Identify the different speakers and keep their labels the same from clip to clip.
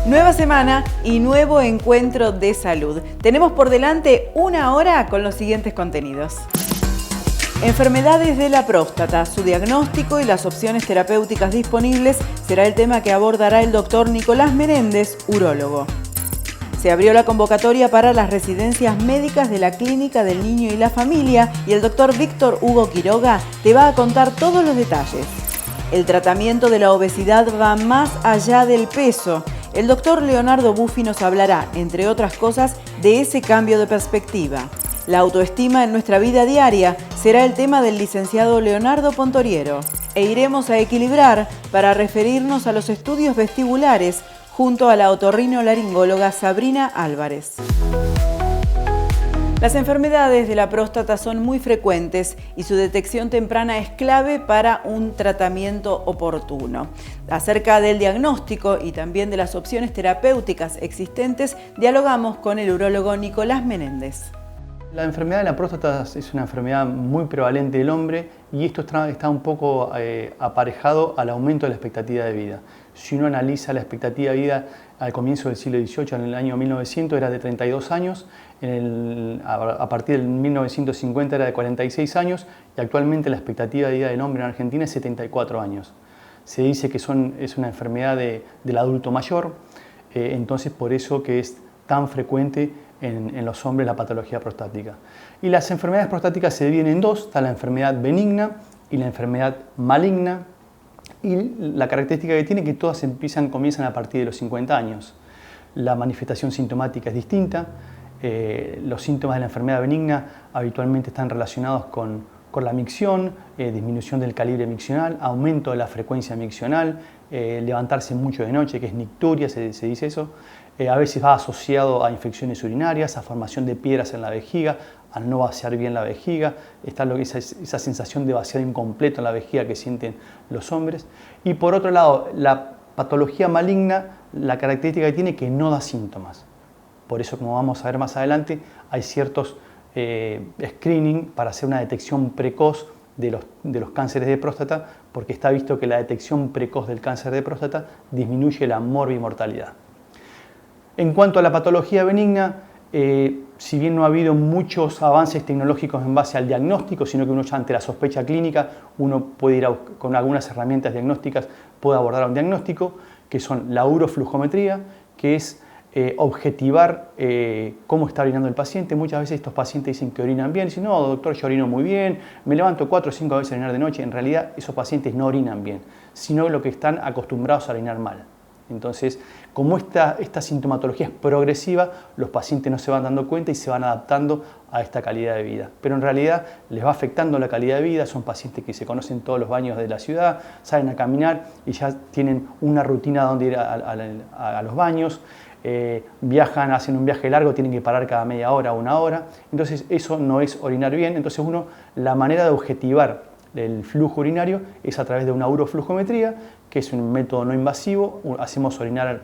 Speaker 1: Nueva semana y nuevo encuentro de salud. Tenemos por delante una hora con los siguientes contenidos. Enfermedades de la próstata, su diagnóstico y las opciones terapéuticas disponibles será el tema que abordará el doctor Nicolás Menéndez, urólogo. Se abrió la convocatoria para las residencias médicas de la Clínica del Niño y la Familia y el doctor Víctor Hugo Quiroga te va a contar todos los detalles. El tratamiento de la obesidad va más allá del peso. El doctor Leonardo Buffi nos hablará, entre otras cosas, de ese cambio de perspectiva. La autoestima en nuestra vida diaria será el tema del licenciado Leonardo Pontoriero. E iremos a equilibrar para referirnos a los estudios vestibulares junto a la otorrinolaringóloga Sabrina Álvarez. Las enfermedades de la próstata son muy frecuentes y su detección temprana es clave para un tratamiento oportuno. Acerca del diagnóstico y también de las opciones terapéuticas existentes, dialogamos con el urólogo Nicolás Menéndez.
Speaker 2: La enfermedad de la próstata es una enfermedad muy prevalente del hombre y esto está un poco aparejado al aumento de la expectativa de vida. Si uno analiza la expectativa de vida al comienzo del siglo XVIII, en el año 1900, era de 32 años, a partir del 1950 era de 46 años y actualmente la expectativa de vida del hombre en Argentina es 74 años. Se dice que es una enfermedad del adulto mayor, entonces por eso que es tan frecuente en los hombres la patología prostática. Y las enfermedades prostáticas se dividen en dos, está la enfermedad benigna y la enfermedad maligna. Y la característica que tiene es que todas comienzan a partir de los 50 años. La manifestación sintomática es distinta. Los síntomas de la enfermedad benigna habitualmente están relacionados con la micción, disminución del calibre miccional, aumento de la frecuencia miccional, levantarse mucho de noche, que es nicturia, se dice eso. A veces va asociado a infecciones urinarias, a formación de piedras en la vejiga, a no vaciar bien la vejiga, está esa sensación de vaciado incompleto en la vejiga que sienten los hombres. Y por otro lado, la patología maligna, la característica que tiene es que no da síntomas. Por eso, como vamos a ver más adelante, hay ciertos screening para hacer una detección precoz de los cánceres de próstata, porque está visto que la detección precoz del cáncer de próstata disminuye la morbimortalidad. En cuanto a la patología benigna, si bien no ha habido muchos avances tecnológicos en base al diagnóstico, sino que uno ya ante la sospecha clínica, uno puede ir con algunas herramientas diagnósticas, puede abordar un diagnóstico, que son la uroflujometría, que es objetivar cómo está orinando el paciente. Muchas veces estos pacientes dicen que orinan bien, dicen, no, doctor, yo orino muy bien, me levanto 4 o 5 veces a orinar de noche. En realidad, esos pacientes no orinan bien, sino lo que están acostumbrados a orinar mal. Entonces, como esta sintomatología es progresiva, los pacientes no se van dando cuenta y se van adaptando a esta calidad de vida. Pero en realidad les va afectando la calidad de vida, son pacientes que se conocen todos los baños de la ciudad, salen a caminar y ya tienen una rutina donde ir a los baños, viajan, hacen un viaje largo, tienen que parar cada media hora o una hora. Entonces eso no es orinar bien, entonces la manera de objetivar el flujo urinario es a través de una uroflujometría, que es un método no invasivo. Hacemos orinar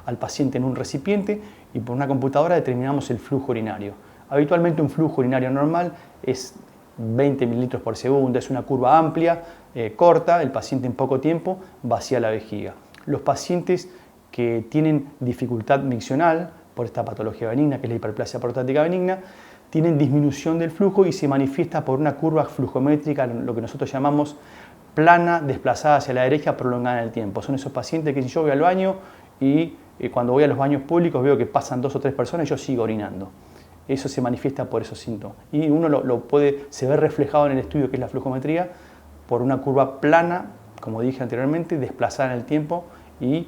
Speaker 2: al paciente en un recipiente y por una computadora determinamos el flujo urinario. Habitualmente un flujo urinario normal es 20 mililitros por segundo, es una curva amplia, corta, el paciente en poco tiempo vacía la vejiga. Los pacientes que tienen dificultad miccional por esta patología benigna, que es la hiperplasia prostática benigna, tienen disminución del flujo y se manifiesta por una curva flujométrica, lo que nosotros llamamos plana, desplazada hacia la derecha, prolongada en el tiempo. Son esos pacientes que si yo voy al baño y cuando voy a los baños públicos veo que pasan 2 o 3 personas y yo sigo orinando. Eso se manifiesta por esos síntomas. Y uno se ve reflejado en el estudio que es la flujometría por una curva plana, como dije anteriormente, desplazada en el tiempo y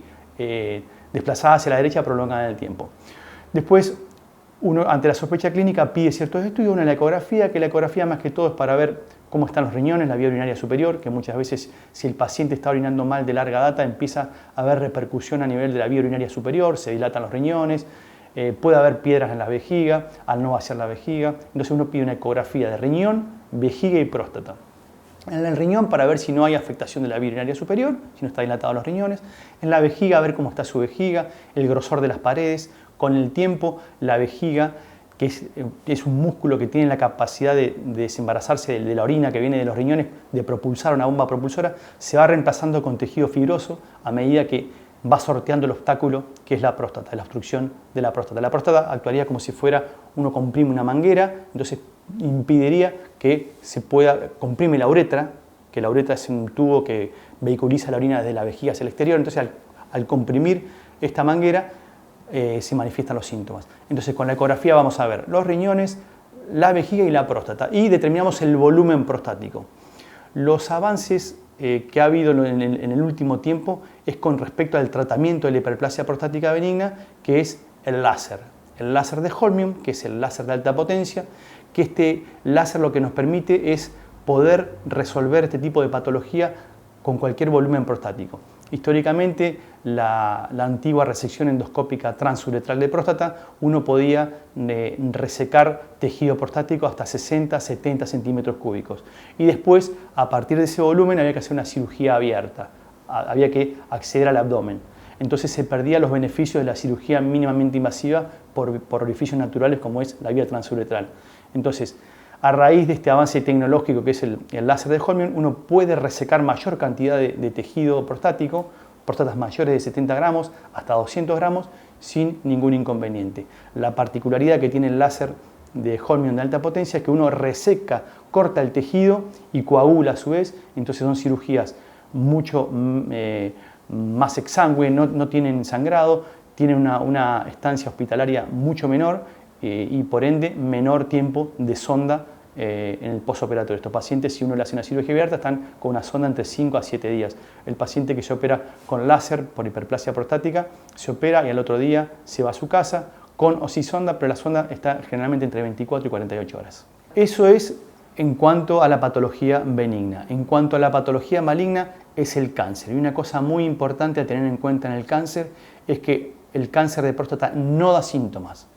Speaker 2: desplazada hacia la derecha, prolongada en el tiempo. Después, uno ante la sospecha clínica pide ciertos estudios, una la ecografía, que la ecografía más que todo es para ver cómo están los riñones, la vía urinaria superior, que muchas veces si el paciente está orinando mal de larga data empieza a haber repercusión a nivel de la vía urinaria superior, se dilatan los riñones, puede haber piedras en la vejiga, al no vaciar la vejiga. Entonces uno pide una ecografía de riñón, vejiga y próstata. En el riñón para ver si no hay afectación de la vía urinaria superior, si no está dilatado los riñones. En la vejiga a ver cómo está su vejiga, el grosor de las paredes. Con el tiempo la vejiga, que es un músculo que tiene la capacidad de desembarazarse de la orina que viene de los riñones, de propulsar una bomba propulsora, se va reemplazando con tejido fibroso a medida que va sorteando el obstáculo que es la próstata, la obstrucción de la próstata. La próstata actuaría como si fuera, uno comprime una manguera, entonces impediría que se pueda, comprime la uretra, que la uretra es un tubo que vehiculiza la orina desde la vejiga hacia el exterior, entonces al comprimir esta manguera se manifiestan los síntomas. Entonces con la ecografía vamos a ver los riñones, la vejiga y la próstata y determinamos el volumen prostático. Los avances que ha habido en el último tiempo es con respecto al tratamiento de la hiperplasia prostática benigna, que es el láser de Holmium, que es el láser de alta potencia, que este láser lo que nos permite es poder resolver este tipo de patología con cualquier volumen prostático. Históricamente, la antigua resección endoscópica transuretral de próstata, uno podía resecar tejido prostático hasta 60-70 centímetros cúbicos. Y después, a partir de ese volumen, había que hacer una cirugía abierta, había que acceder al abdomen. Entonces se perdían los beneficios de la cirugía mínimamente invasiva por orificios naturales como es la vía transuretral. Entonces, a raíz de este avance tecnológico que es el láser de Holmium, uno puede resecar mayor cantidad de tejido prostático, próstatas mayores de 70 gramos hasta 200 gramos, sin ningún inconveniente. La particularidad que tiene el láser de Holmium de alta potencia es que uno reseca, corta el tejido y coagula a su vez, entonces son cirugías mucho más exangüe, no tienen sangrado, tienen una estancia hospitalaria mucho menor y por ende menor tiempo de sonda en el postoperatorio. Estos pacientes, si uno le hace una cirugía abierta, están con una sonda entre 5 a 7 días. El paciente que se opera con láser por hiperplasia prostática se opera y al otro día se va a su casa con o sin sonda, pero la sonda está generalmente entre 24 y 48 horas. Eso es en cuanto a la patología benigna. En cuanto a la patología maligna es el cáncer. Y una cosa muy importante a tener en cuenta en el cáncer es que el cáncer de próstata no da síntomas.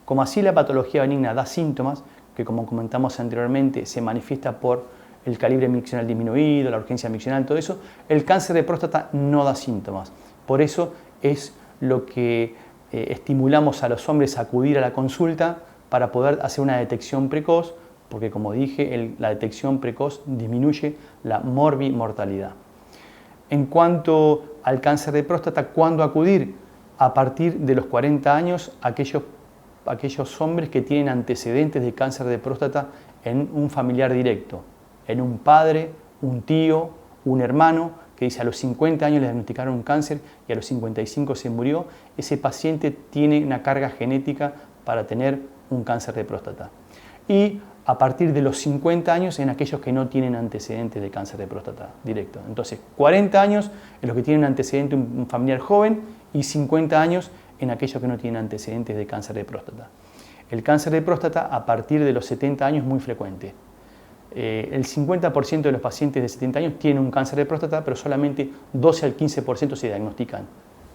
Speaker 2: Como así la patología benigna da síntomas, que como comentamos anteriormente se manifiesta por el calibre miccional disminuido, la urgencia miccional, todo eso, el cáncer de próstata no da síntomas. Por eso es lo que estimulamos a los hombres a acudir a la consulta para poder hacer una detección precoz, porque como dije, la detección precoz disminuye la morbimortalidad. En cuanto al cáncer de próstata, ¿cuándo acudir? A partir de los 40 años, aquellos hombres que tienen antecedentes de cáncer de próstata en un familiar directo, en un padre, un tío, un hermano, que dice a los 50 años le diagnosticaron un cáncer y a los 55 se murió, ese paciente tiene una carga genética para tener un cáncer de próstata. Y a partir de los 50 años en aquellos que no tienen antecedentes de cáncer de próstata directo. Entonces, 40 años en los que tienen antecedente un familiar joven y 50 años en aquellos que no tienen antecedentes de cáncer de próstata. El cáncer de próstata a partir de los 70 años es muy frecuente. El 50% de los pacientes de 70 años tienen un cáncer de próstata, pero solamente 12 al 15% se diagnostican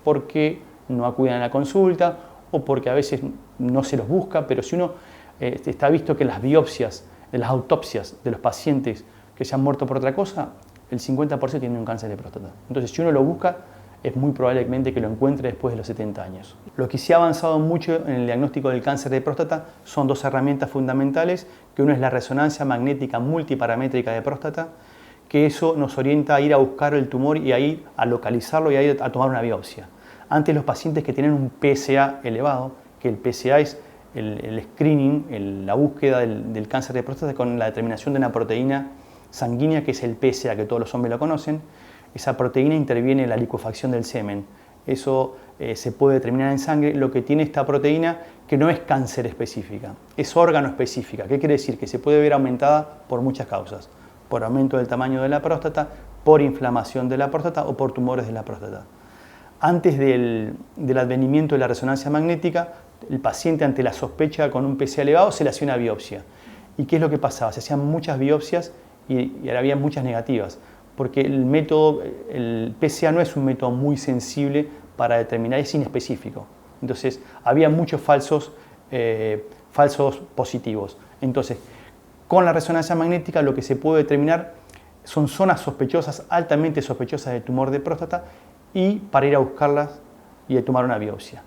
Speaker 2: porque no acuden a la consulta o porque a veces no se los busca, pero si uno está visto que las biopsias, las autopsias de los pacientes que se han muerto por otra cosa, el 50% tienen un cáncer de próstata. Entonces, si uno lo busca, es muy probablemente que lo encuentre después de los 70 años. Lo que sí ha avanzado mucho en el diagnóstico del cáncer de próstata son dos herramientas fundamentales, que uno es la resonancia magnética multiparamétrica de próstata, que eso nos orienta a ir a buscar el tumor y a ir a localizarlo y a ir a tomar una biopsia. Antes los pacientes que tienen un PSA elevado, que el PSA es el screening, la búsqueda del cáncer de próstata con la determinación de una proteína sanguínea que es el PSA, que todos los hombres lo conocen. Esa proteína interviene en la licuefacción del semen. Eso se puede determinar en sangre. Lo que tiene esta proteína, que no es cáncer específica, es órgano específica. ¿Qué quiere decir? Que se puede ver aumentada por muchas causas. Por aumento del tamaño de la próstata, por inflamación de la próstata o por tumores de la próstata. Antes del advenimiento de la resonancia magnética, el paciente ante la sospecha con un PSA elevado se le hacía una biopsia. ¿Y qué es lo que pasaba? Se hacían muchas biopsias y había muchas negativas, porque el PSA no es un método muy sensible para determinar, es inespecífico. Entonces, había muchos falsos positivos. Entonces, con la resonancia magnética lo que se puede determinar son zonas sospechosas, altamente sospechosas de tumor de próstata, y para ir a buscarlas y a tomar una biopsia.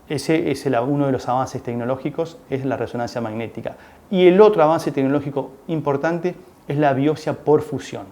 Speaker 2: Ese es uno de los avances tecnológicos, es la resonancia magnética. Y el otro avance tecnológico importante es la biopsia por fusión.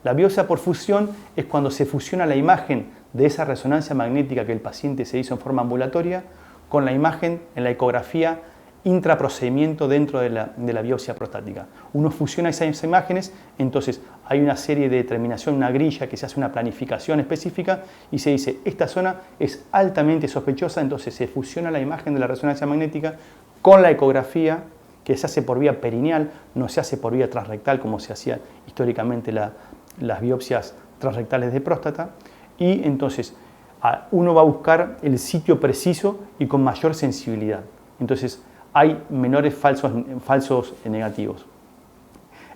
Speaker 2: La biopsia por fusión es cuando se fusiona la imagen de esa resonancia magnética que el paciente se hizo en forma ambulatoria con la imagen en la ecografía intraprocedimiento dentro de la biopsia prostática. Uno fusiona esas imágenes, entonces hay una serie de determinación, una grilla que se hace una planificación específica y se dice, esta zona es altamente sospechosa, entonces se fusiona la imagen de la resonancia magnética con la ecografía que se hace por vía perineal, no se hace por vía transrectal como se hacía históricamente las biopsias transrectales de próstata, y entonces uno va a buscar el sitio preciso y con mayor sensibilidad. Entonces hay menores falsos negativos.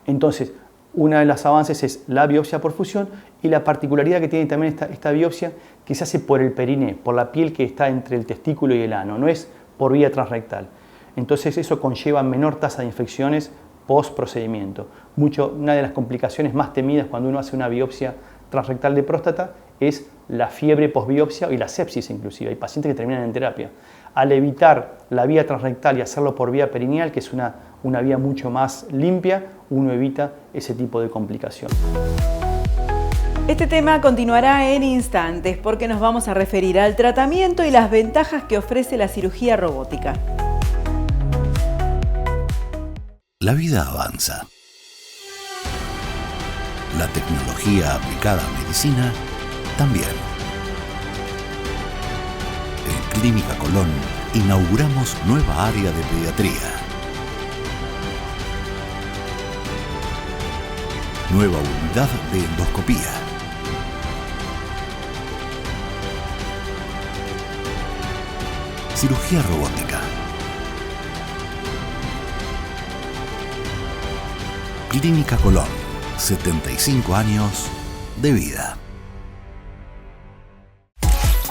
Speaker 2: Entonces, una de los avances es la biopsia por fusión y la particularidad que tiene también esta biopsia que se hace por el periné, por la piel que está entre el testículo y el ano, no es por vía transrectal. Entonces eso conlleva menor tasa de infecciones post procedimiento. Una de las complicaciones más temidas cuando uno hace una biopsia transrectal de próstata es la fiebre postbiopsia y la sepsis inclusive. Hay pacientes que terminan en terapia. Al evitar la vía transrectal y hacerlo por vía perineal, que es una vía mucho más limpia, uno evita ese tipo de complicación.
Speaker 1: Este tema continuará en instantes porque nos vamos a referir al tratamiento y las ventajas que ofrece la cirugía robótica.
Speaker 3: La vida avanza. La tecnología aplicada a medicina también. En Clínica Colón inauguramos nueva área de pediatría. Nueva unidad de endoscopía. Cirugía robótica. Clínica Colón, 75 años de vida.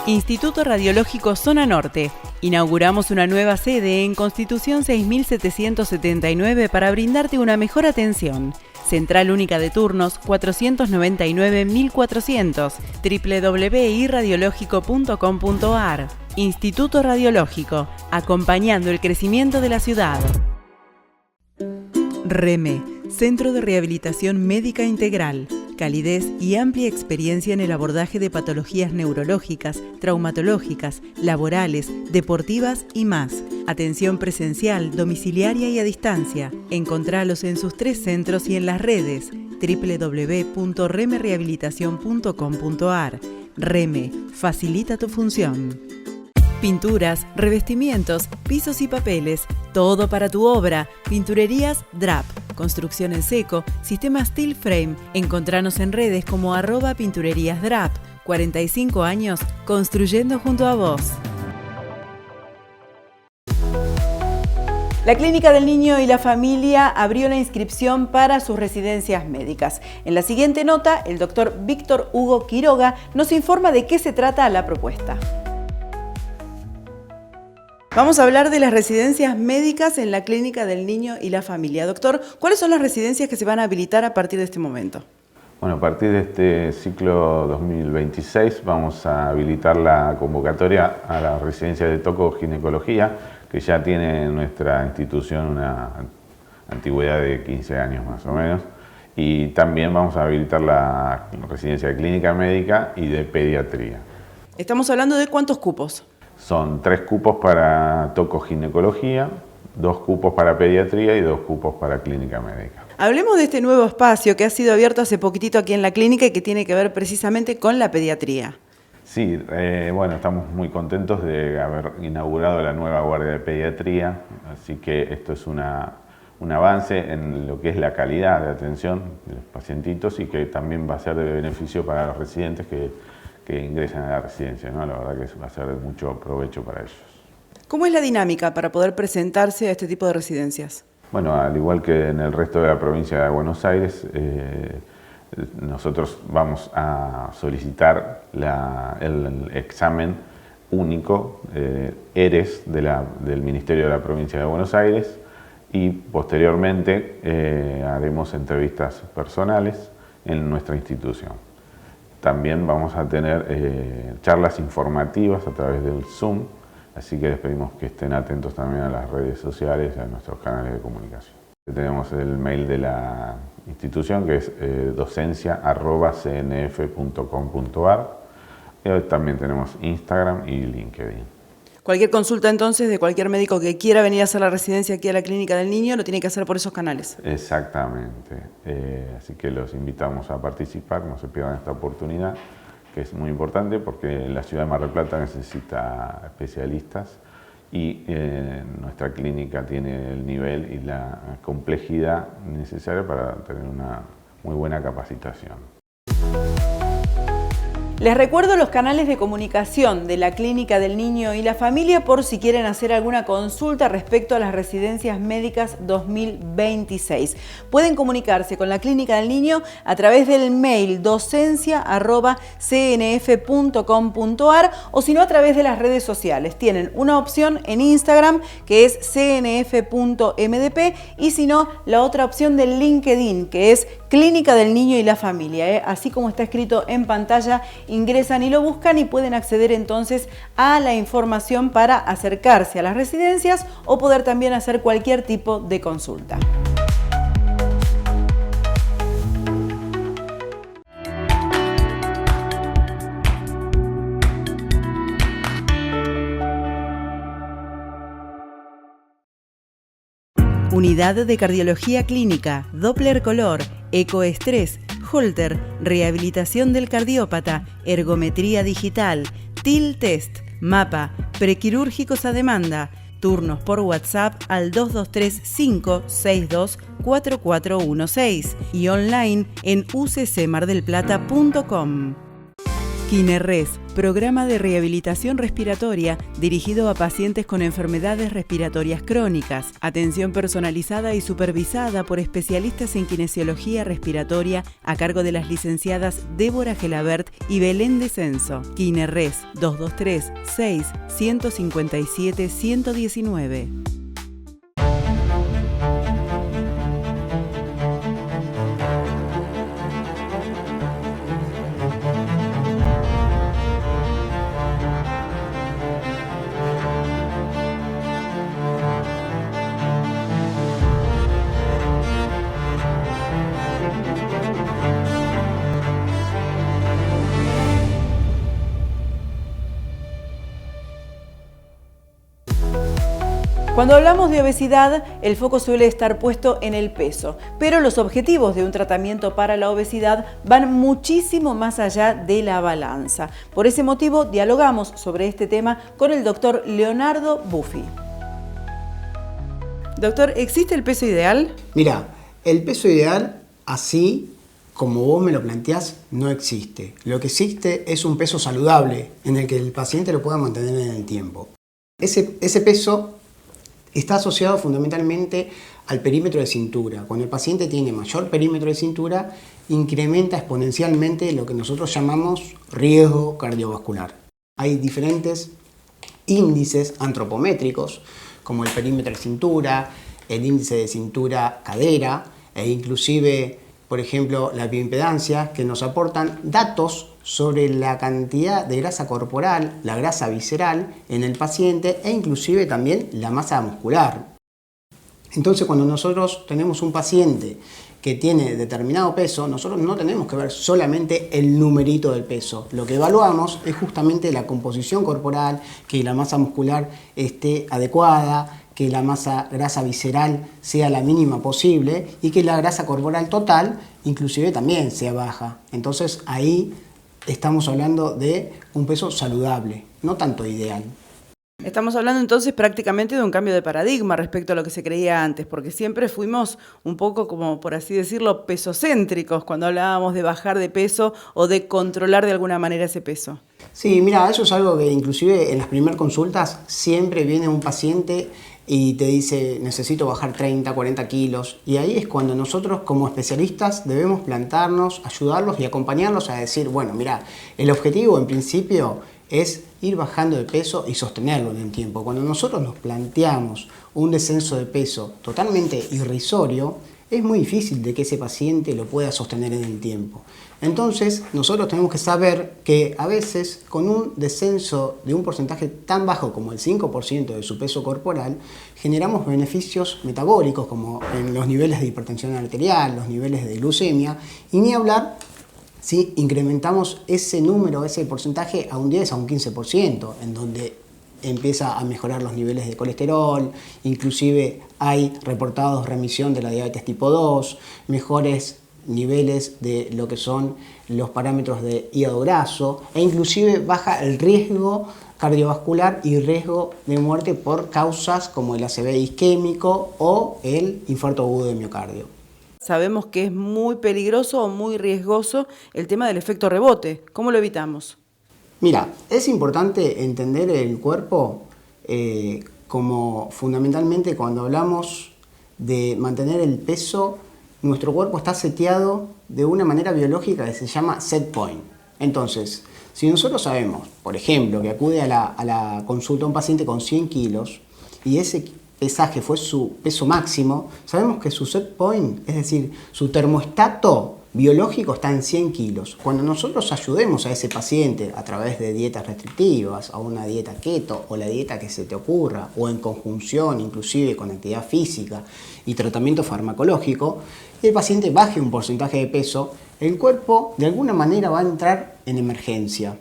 Speaker 1: Instituto Radiológico Zona Norte. Inauguramos una nueva sede en Constitución 6779 para brindarte una mejor atención. Central única de turnos 499-1400, www.irradiológico.com.ar. Instituto Radiológico, acompañando el crecimiento de la ciudad. REME, Centro de Rehabilitación Médica Integral. Calidez y amplia experiencia en el abordaje de patologías neurológicas, traumatológicas, laborales, deportivas y más. Atención presencial, domiciliaria y a distancia. Encontralos en sus 3 centros y en las redes www.remerehabilitacion.com.ar. REME, facilita tu función. Pinturas, revestimientos, pisos y papeles, todo para tu obra. Pinturerías DRAP, construcción en seco, sistema Steel Frame. Encontranos en redes como @pintureríasdrap. 45 años construyendo junto a vos. La Clínica del Niño y la Familia abrió la inscripción para sus residencias médicas. En la siguiente nota, el doctor Víctor Hugo Quiroga nos informa de qué se trata la propuesta. Vamos a hablar de las residencias médicas en la Clínica del Niño y la Familia. Doctor, ¿cuáles son las residencias que se van a habilitar a partir de este momento?
Speaker 4: Bueno, a partir de este ciclo 2026 vamos a habilitar la convocatoria a la residencia de tocoginecología, que ya tiene nuestra institución una antigüedad de 15 años más o menos. Y también vamos a habilitar la residencia de clínica médica y de pediatría.
Speaker 1: Estamos hablando de ¿cuántos cupos?
Speaker 4: Son 3 cupos para tocoginecología, 2 cupos para pediatría y 2 cupos para clínica médica.
Speaker 1: Hablemos de este nuevo espacio que ha sido abierto hace poquitito aquí en la clínica y que tiene que ver precisamente con la pediatría.
Speaker 4: Sí, bueno, estamos muy contentos de haber inaugurado la nueva guardia de pediatría, así que esto es un avance en lo que es la calidad de atención de los pacientitos y que también va a ser de beneficio para los residentes que ingresan a la residencia, ¿no? La verdad que va a ser de mucho provecho para ellos.
Speaker 1: ¿Cómo es la dinámica para poder presentarse a este tipo de residencias?
Speaker 4: Bueno, al igual que en el resto de la provincia de Buenos Aires, nosotros vamos a solicitar el examen único, ERES, del Ministerio de la Provincia de Buenos Aires, y posteriormente haremos entrevistas personales en nuestra institución. También vamos a tener charlas informativas a través del Zoom, así que les pedimos que estén atentos también a las redes sociales y a nuestros canales de comunicación. Tenemos el mail de la institución, que es docencia@cnf.com.ar. También tenemos Instagram y LinkedIn.
Speaker 1: Cualquier consulta entonces de cualquier médico que quiera venir a hacer la residencia aquí a la Clínica del Niño lo tiene que hacer por esos canales.
Speaker 4: Exactamente. Así que los invitamos a participar, no se pierdan esta oportunidad, que es muy importante porque la ciudad de Mar del Plata necesita especialistas y nuestra clínica tiene el nivel y la complejidad necesaria para tener una muy buena capacitación.
Speaker 1: Les recuerdo los canales de comunicación de la Clínica del Niño y la Familia por si quieren hacer alguna consulta respecto a las residencias médicas 2026. Pueden comunicarse con la Clínica del Niño a través del mail docencia@cnf.com.ar o si no a través de las redes sociales. Tienen una opción en Instagram que es cnf.mdp y si no la otra opción del LinkedIn que es Clínica del Niño y la Familia. Así como está escrito en pantalla, ingresan y lo buscan y pueden acceder entonces a la información para acercarse a las residencias o poder también hacer cualquier tipo de consulta. Unidad de Cardiología Clínica, Doppler Color, Ecoestrés, Holter, Rehabilitación del Cardiópata, Ergometría Digital, TIL Test, Mapa, Prequirúrgicos a demanda, turnos por WhatsApp al 2235624416 y online en uccmardelplata.com. KINERRES, programa de rehabilitación respiratoria dirigido a pacientes con enfermedades respiratorias crónicas. Atención personalizada y supervisada por especialistas en kinesiología respiratoria a cargo de las licenciadas Débora Gelabert y Belén Descenso. KINERRES 223-6-157-119. Cuando hablamos de obesidad, el foco suele estar puesto en el peso, pero los objetivos de un tratamiento para la obesidad van muchísimo más allá de la balanza. Por ese motivo, dialogamos sobre este tema con el doctor Leonardo Buffi. Doctor, ¿existe el peso ideal?
Speaker 5: Mira, el peso ideal, así como vos me lo planteás, no existe. Lo que existe es un peso saludable, en el que el paciente lo pueda mantener en el tiempo. Ese peso está asociado fundamentalmente al perímetro de cintura. Cuando el paciente tiene mayor perímetro de cintura, incrementa exponencialmente lo que nosotros llamamos riesgo cardiovascular. Hay diferentes índices antropométricos, como el perímetro de cintura, el índice de cintura-cadera, e inclusive, por ejemplo, la bioimpedancia, que nos aportan datos sobre la cantidad de grasa corporal, la grasa visceral en el paciente e inclusive también la masa muscular. Entonces, cuando nosotros tenemos un paciente que tiene determinado peso, nosotros no tenemos que ver solamente el numerito del peso. Lo que evaluamos es justamente la composición corporal, que la masa muscular esté adecuada, que la masa grasa visceral sea la mínima posible y que la grasa corporal total inclusive también sea baja. Entonces ahí estamos hablando de un peso saludable, no tanto ideal.
Speaker 1: Estamos hablando entonces prácticamente de un cambio de paradigma respecto a lo que se creía antes, porque siempre fuimos un poco, como por así decirlo, pesocéntricos cuando hablábamos de bajar de peso o de controlar de alguna manera ese peso.
Speaker 5: Sí, mira, eso es algo que inclusive en las primeras consultas siempre viene un paciente y te dice necesito bajar 30, 40 kilos y ahí es cuando nosotros como especialistas debemos plantarnos, ayudarlos y acompañarlos a decir, bueno, mira, el objetivo en principio es ir bajando de peso y sostenerlo en el tiempo. Cuando nosotros nos planteamos un descenso de peso totalmente irrisorio, es muy difícil de que ese paciente lo pueda sostener en el tiempo. Entonces, nosotros tenemos que saber que a veces con un descenso de un porcentaje tan bajo como el 5% de su peso corporal, generamos beneficios metabólicos como en los niveles de hipertensión arterial, los niveles de glucemia, y ni hablar si incrementamos ese número, ese porcentaje a un 10, a un 15%, en donde empieza a mejorar los niveles de colesterol, inclusive hay reportados remisión de la diabetes tipo 2, mejores niveles de lo que son los parámetros de hígado graso e inclusive baja el riesgo cardiovascular y riesgo de muerte por causas como el ACV isquémico o el infarto agudo de miocardio.
Speaker 1: Sabemos que es muy peligroso o muy riesgoso el tema del efecto rebote. ¿Cómo lo evitamos?
Speaker 5: Mira, es importante entender el cuerpo como fundamentalmente cuando hablamos de mantener el peso. Nuestro cuerpo está seteado de una manera biológica que se llama set point. Entonces, si nosotros sabemos, por ejemplo, que acude a la consulta un paciente con 100 kilos y ese pesaje fue su peso máximo, sabemos que su set point, es decir, su termostato biológico está en 100 kilos. Cuando nosotros ayudemos a ese paciente a través de dietas restrictivas, a una dieta keto o la dieta que se te ocurra, o en conjunción inclusive con actividad física y tratamiento farmacológico, y el paciente baje un porcentaje de peso, el cuerpo de alguna manera va a entrar en emergencia,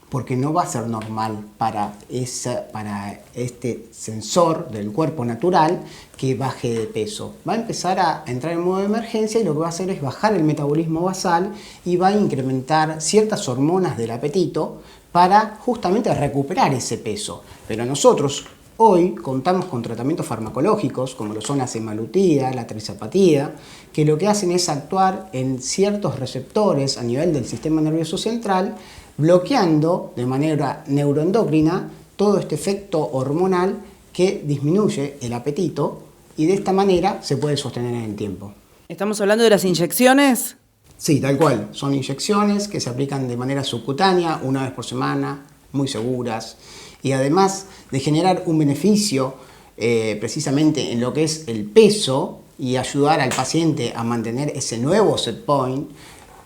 Speaker 5: porque no va a ser normal para este sensor del cuerpo natural que baje de peso. Va a empezar a entrar en modo de emergencia y lo que va a hacer es bajar el metabolismo basal y va a incrementar ciertas hormonas del apetito para justamente recuperar ese peso. Pero nosotros hoy contamos con tratamientos farmacológicos como lo son la semaglutida, la trizapatida, que lo que hacen es actuar en ciertos receptores a nivel del sistema nervioso central, bloqueando de manera neuroendocrina todo este efecto hormonal que disminuye el apetito y de esta manera se puede sostener en el tiempo.
Speaker 1: ¿Estamos hablando de las inyecciones?
Speaker 5: Sí, tal cual. Son inyecciones que se aplican de manera subcutánea una vez por semana, muy seguras, y además de generar un beneficio precisamente en lo que es el peso y ayudar al paciente a mantener ese nuevo set point,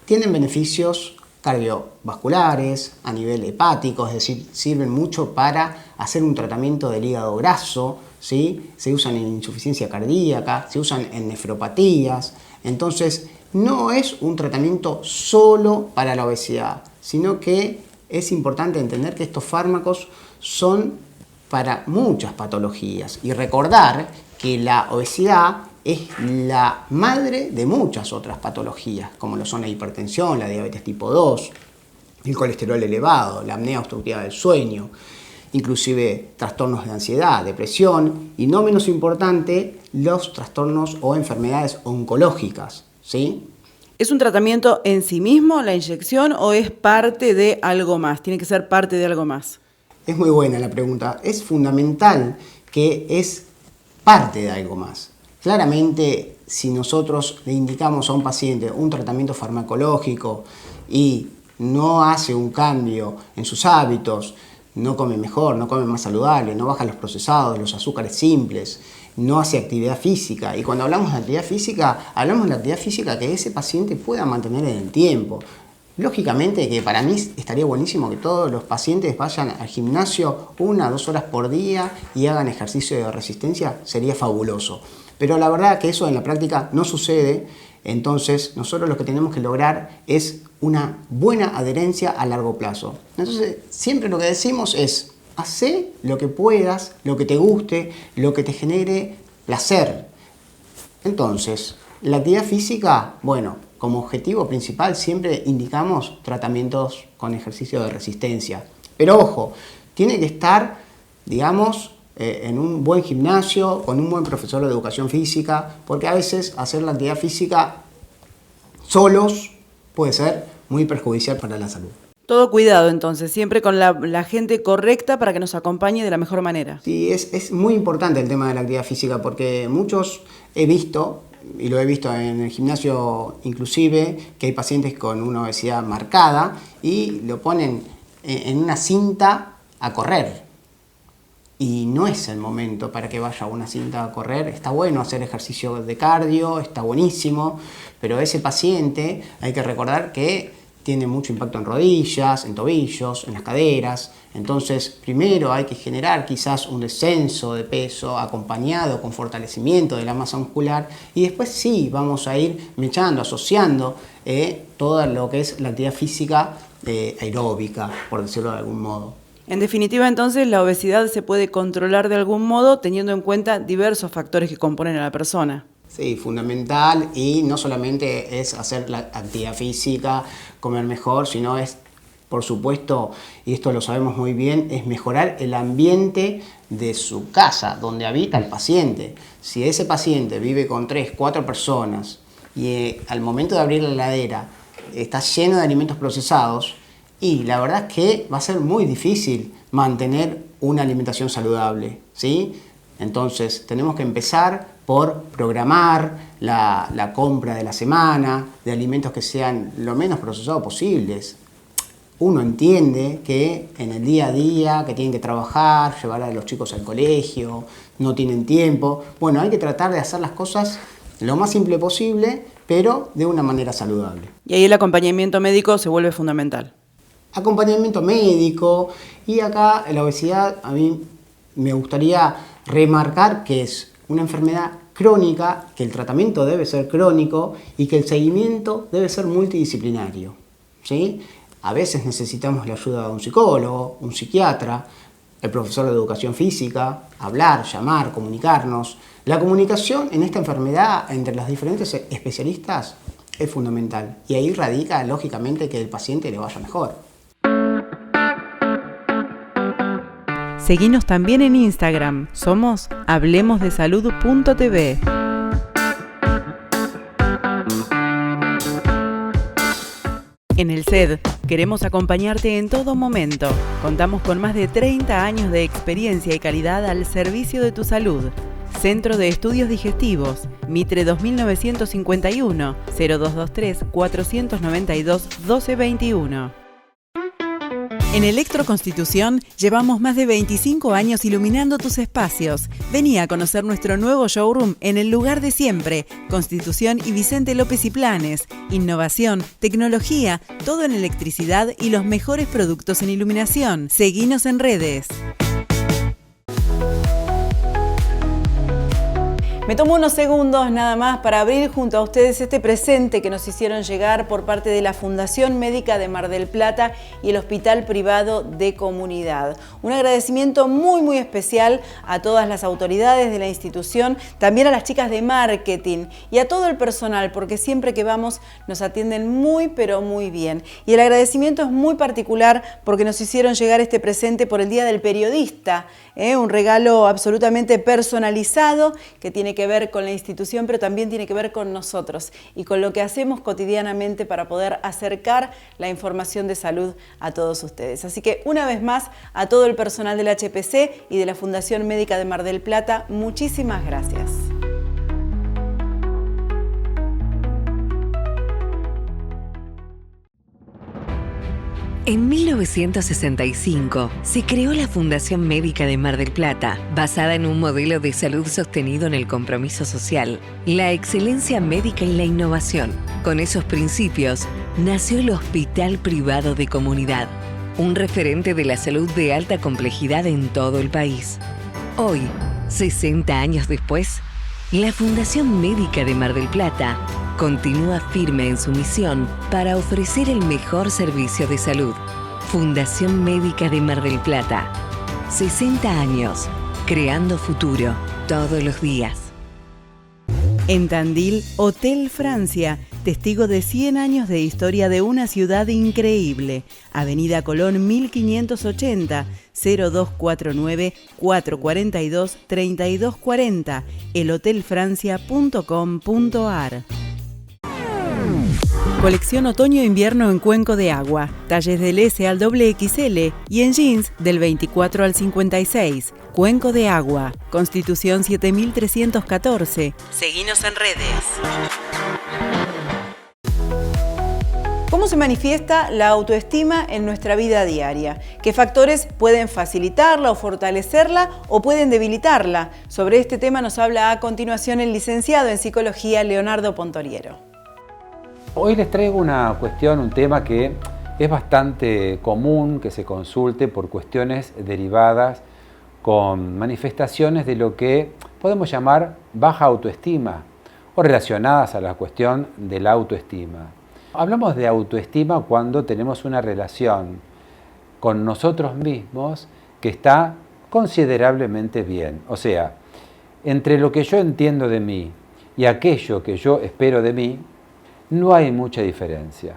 Speaker 5: tienen beneficios cardiovasculares, a nivel hepático, es decir, sirven mucho para hacer un tratamiento del hígado graso, ¿sí? Se usan en insuficiencia cardíaca, se usan en nefropatías. Entonces, no es un tratamiento solo para la obesidad, sino que es importante entender que estos fármacos son para muchas patologías y recordar que la obesidad es la madre de muchas otras patologías, como lo son la hipertensión, la diabetes tipo 2, el colesterol elevado, la apnea obstructiva del sueño, inclusive trastornos de ansiedad, depresión y, no menos importante, los trastornos o enfermedades oncológicas, ¿sí?
Speaker 1: ¿Es un tratamiento en sí mismo, la inyección, o es parte de algo más? Tiene que ser parte de algo más.
Speaker 5: Es muy buena la pregunta. Es fundamental que es parte de algo más. Claramente, si nosotros le indicamos a un paciente un tratamiento farmacológico y no hace un cambio en sus hábitos, no come mejor, no come más saludable, no baja los procesados, los azúcares simples, no hace actividad física. Y cuando hablamos de actividad física, hablamos de la actividad física que ese paciente pueda mantener en el tiempo. Lógicamente que para mí estaría buenísimo que todos los pacientes vayan al gimnasio 1 a 2 horas por día y hagan ejercicio de resistencia, sería fabuloso. Pero la verdad que eso en la práctica no sucede, entonces nosotros lo que tenemos que lograr es una buena adherencia a largo plazo. Entonces siempre lo que decimos es, hacé lo que puedas, lo que te guste, lo que te genere placer. Entonces, la actividad física, bueno, como objetivo principal siempre indicamos tratamientos con ejercicio de resistencia. Pero ojo, tiene que estar, digamos, en un buen gimnasio, con un buen profesor de educación física, porque a veces hacer la actividad física solos puede ser muy perjudicial para la salud.
Speaker 1: Todo cuidado entonces, siempre con la gente correcta para que nos acompañe de la mejor manera.
Speaker 5: Sí, es muy importante el tema de la actividad física porque muchos he visto, y lo he visto en el gimnasio inclusive, que hay pacientes con una obesidad marcada y lo ponen en una cinta a correr. y no es el momento para que vaya a una cinta a correr. Está bueno hacer ejercicio de cardio, está buenísimo, pero ese paciente hay que recordar que tiene mucho impacto en rodillas, en tobillos, en las caderas. Entonces, primero hay que generar quizás un descenso de peso acompañado con fortalecimiento de la masa muscular, y después sí vamos a ir mechando, asociando todo lo que es la actividad física aeróbica, por decirlo de algún modo.
Speaker 1: En definitiva, entonces, la obesidad se puede controlar de algún modo teniendo en cuenta diversos factores que componen a la persona.
Speaker 5: Sí, fundamental, y no solamente es hacer la actividad física, comer mejor, sino es, por supuesto, y esto lo sabemos muy bien, es mejorar el ambiente de su casa, donde habita el paciente. Si ese paciente vive con 3, 4 personas y al momento de abrir la heladera está lleno de alimentos procesados, y la verdad es que va a ser muy difícil mantener una alimentación saludable, ¿sí? Entonces tenemos que empezar por programar la compra de la semana de alimentos que sean lo menos procesados posibles. Uno entiende que en el día a día, que tienen que trabajar, llevar a los chicos al colegio, no tienen tiempo. Bueno, hay que tratar de hacer las cosas lo más simple posible, pero de una manera saludable.
Speaker 1: Y ahí el acompañamiento médico se vuelve fundamental.
Speaker 5: Acompañamiento médico, y acá la obesidad a mí me gustaría remarcar que es una enfermedad crónica, que el tratamiento debe ser crónico y que el seguimiento debe ser multidisciplinario, ¿sí? A veces necesitamos la ayuda de un psicólogo, un psiquiatra, el profesor de educación física, hablar, llamar, comunicarnos. La comunicación en esta enfermedad entre los diferentes especialistas es fundamental, y ahí radica lógicamente que el paciente le vaya mejor.
Speaker 1: Seguinos también en Instagram. Somos hablemosdesalud.tv. En el CED queremos acompañarte en todo momento. Contamos con más de 30 años de experiencia y calidad al servicio de tu salud. Centro de Estudios Digestivos, Mitre 2951, 0223 492 1221. En Electroconstitución llevamos más de 25 años iluminando tus espacios. Vení a conocer nuestro nuevo showroom en el lugar de siempre. Constitución y Vicente López y Planes. Innovación, tecnología, todo en electricidad y los mejores productos en iluminación. Seguinos en redes. Me tomo unos segundos nada más para abrir junto a ustedes este presente que nos hicieron llegar por parte de la Fundación Médica de Mar del Plata y el Hospital Privado de Comunidad. Un agradecimiento muy especial a todas las autoridades de la institución, también a las chicas de marketing y a todo el personal, porque siempre que vamos nos atienden muy pero muy bien. Y el agradecimiento es muy particular porque nos hicieron llegar este presente por el Día del Periodista, un regalo absolutamente personalizado que tiene que ver con la institución, pero también tiene que ver con nosotros y con lo que hacemos cotidianamente para poder acercar la información de salud a todos ustedes. Así que una vez más, a todo el personal del HPC y de la Fundación Médica de Mar del Plata, muchísimas gracias.
Speaker 6: En 1965 se creó la Fundación Médica de Mar del Plata, basada en un modelo de salud sostenido en el compromiso social, la excelencia médica y la innovación. Con esos principios nació el Hospital Privado de Comunidad, un referente de la salud de alta complejidad en todo el país. Hoy, 60 años después, la Fundación Médica de Mar del Plata continúa firme en su misión para ofrecer el mejor servicio de salud. Fundación Médica de Mar del Plata. 60 años, creando futuro todos los días.
Speaker 1: En Tandil, Hotel Francia, testigo de 100 años de historia de una ciudad increíble. Avenida Colón 1580, 0249 442 3240, elhotelfrancia.com.ar. Colección otoño-invierno en cuenco de agua, talles del S al XXL y en jeans del 24 al 56. Cuenco de agua, Constitución 7314. Seguinos en redes. ¿Cómo se manifiesta la autoestima en nuestra vida diaria? ¿Qué factores pueden facilitarla o fortalecerla o pueden debilitarla? Sobre este tema nos habla a continuación el licenciado en Psicología Leonardo Pontoriero.
Speaker 7: Hoy les traigo una cuestión, un tema que es bastante común que se consulte por cuestiones derivadas con manifestaciones de lo que podemos llamar baja autoestima o relacionadas a la cuestión de la autoestima. Hablamos de autoestima cuando tenemos una relación con nosotros mismos que está considerablemente bien. O sea, entre lo que yo entiendo de mí y aquello que yo espero de mí, no hay mucha diferencia.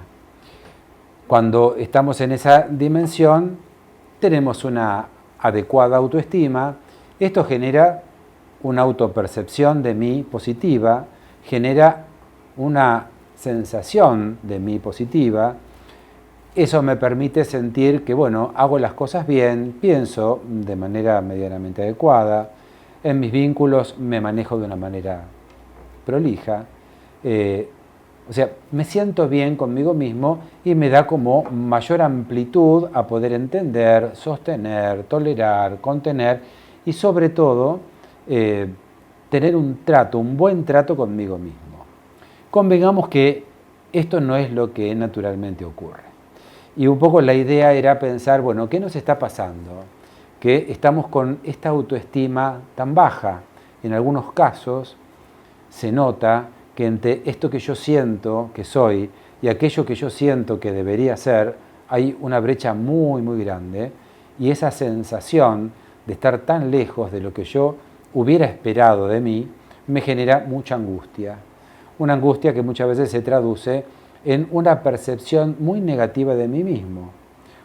Speaker 7: Cuando estamos en esa dimensión, tenemos una adecuada autoestima. Esto genera una autopercepción de mí positiva, genera una sensación de mí positiva. Eso me permite sentir que, bueno, hago las cosas bien, pienso de manera medianamente adecuada, en mis vínculos me manejo de una manera prolija, o sea, me siento bien conmigo mismo y me da como mayor amplitud a poder entender, sostener, tolerar, contener y sobre todo tener un buen trato conmigo mismo. Convengamos que esto no es lo que naturalmente ocurre. Y un poco la idea era pensar, bueno, ¿qué nos está pasando? Que estamos con esta autoestima tan baja. En algunos casos se nota que entre esto que yo siento que soy y aquello que yo siento que debería ser, hay una brecha muy, muy grande. Y esa sensación de estar tan lejos de lo que yo hubiera esperado de mí, me genera mucha angustia. Una angustia que muchas veces se traduce en una percepción muy negativa de mí mismo.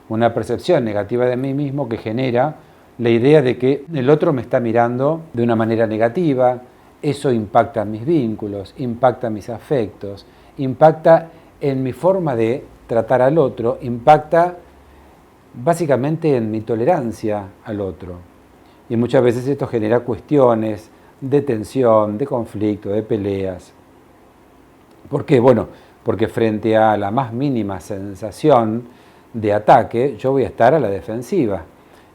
Speaker 7: Una percepción negativa de mí mismo que genera la idea de que el otro me está mirando de una manera negativa. Eso impacta en mis vínculos, impacta en mis afectos, impacta en mi forma de tratar al otro, impacta básicamente en mi tolerancia al otro. Y muchas veces esto genera cuestiones de tensión, de conflicto, de peleas. ¿Por qué? Bueno, porque frente a la más mínima sensación de ataque, yo voy a estar a la defensiva.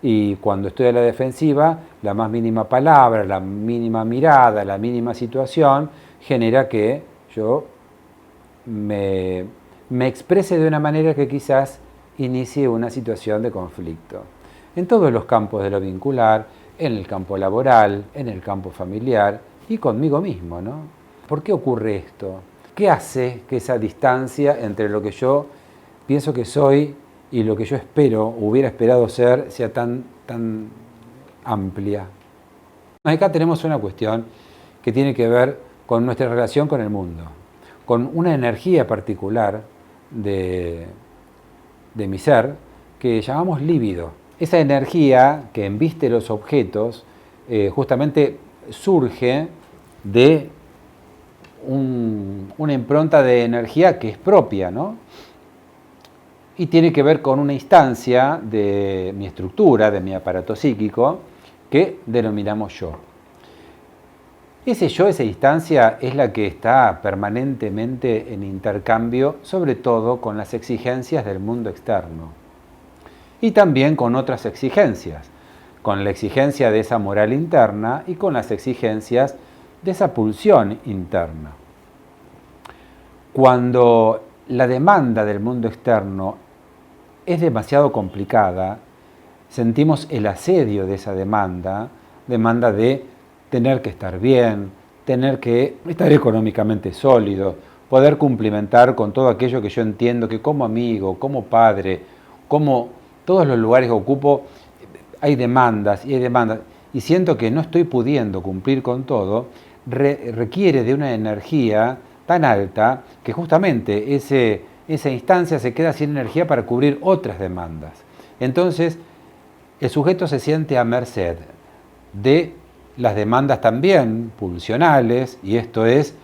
Speaker 7: Y cuando estoy a la defensiva, la más mínima palabra, la mínima mirada, la mínima situación, genera que yo me exprese de una manera que quizás inicie una situación de conflicto. En todos los campos de lo vincular, en el campo laboral, en el campo familiar y conmigo mismo, ¿no? ¿Por qué ocurre esto? ¿Qué hace que esa distancia entre lo que yo pienso que soy y lo que yo espero, hubiera esperado ser, sea tan amplia? Acá tenemos una cuestión que tiene que ver con nuestra relación con el mundo, con una energía particular de mi ser que llamamos líbido. Esa energía que embiste los objetos justamente surge de una impronta de energía que es propia, ¿no? Y tiene que ver con una instancia de mi estructura, de mi aparato psíquico, que denominamos yo. Ese yo, esa instancia, es la que está permanentemente en intercambio, sobre todo con las exigencias del mundo externo. Y también con otras exigencias, con la exigencia de esa moral interna y con las exigencias de esa pulsión interna. Cuando la demanda del mundo externo es demasiado complicada, sentimos el asedio de esa demanda de tener que estar bien, tener que estar económicamente sólido, poder cumplimentar con todo aquello que yo entiendo que como amigo, como padre, como todos los lugares que ocupo, hay demandas y hay demandas, y siento que no estoy pudiendo cumplir con todo, requiere de una energía tan alta que justamente esa instancia se queda sin energía para cubrir otras demandas. Entonces, el sujeto se siente a merced de las demandas también pulsionales, y esto es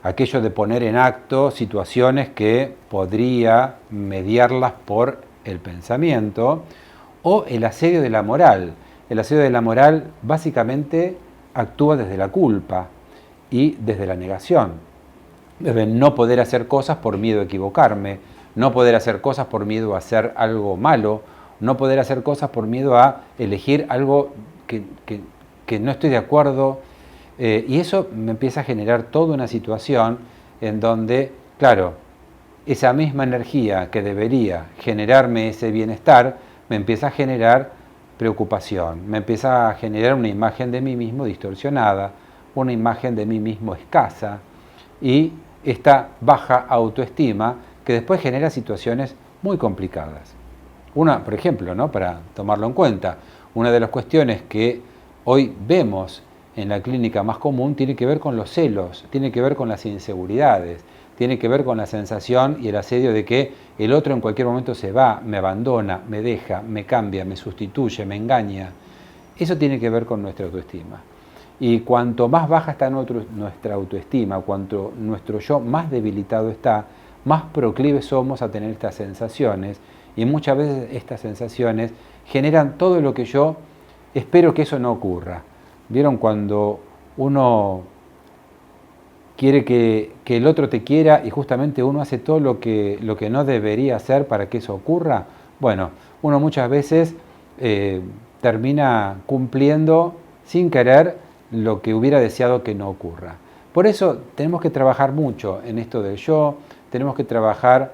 Speaker 7: aquello de poner en acto situaciones que podría mediarlas por el pensamiento, o el asedio de la moral. El asedio de la moral básicamente actúa desde la culpa y desde la negación. Desde no poder hacer cosas por miedo a equivocarme, no poder hacer cosas por miedo a hacer algo malo, no poder hacer cosas por miedo a elegir algo que no estoy de acuerdo, y eso me empieza a generar toda una situación en donde, claro, esa misma energía que debería generarme ese bienestar, me empieza a generar preocupación, me empieza a generar una imagen de mí mismo distorsionada, una imagen de mí mismo escasa, y esta baja autoestima que después genera situaciones muy complicadas. Una, por ejemplo, ¿no?, para tomarlo en cuenta, una de las cuestiones que hoy vemos en la clínica más común tiene que ver con los celos, tiene que ver con las inseguridades, tiene que ver con la sensación y el asedio de que el otro en cualquier momento se va, me abandona, me deja, me cambia, me sustituye, me engaña. Eso tiene que ver con nuestra autoestima. Y cuanto más baja está nuestra autoestima, cuanto nuestro yo más debilitado está, más proclives somos a tener estas sensaciones, y muchas veces estas sensaciones generan todo lo que yo espero que eso no ocurra. ¿Vieron cuando uno quiere que el otro te quiera y justamente uno hace todo lo que no debería hacer para que eso ocurra? Bueno, uno muchas veces termina cumpliendo sin querer lo que hubiera deseado que no ocurra. Por eso tenemos que trabajar mucho en esto del yo, tenemos que trabajar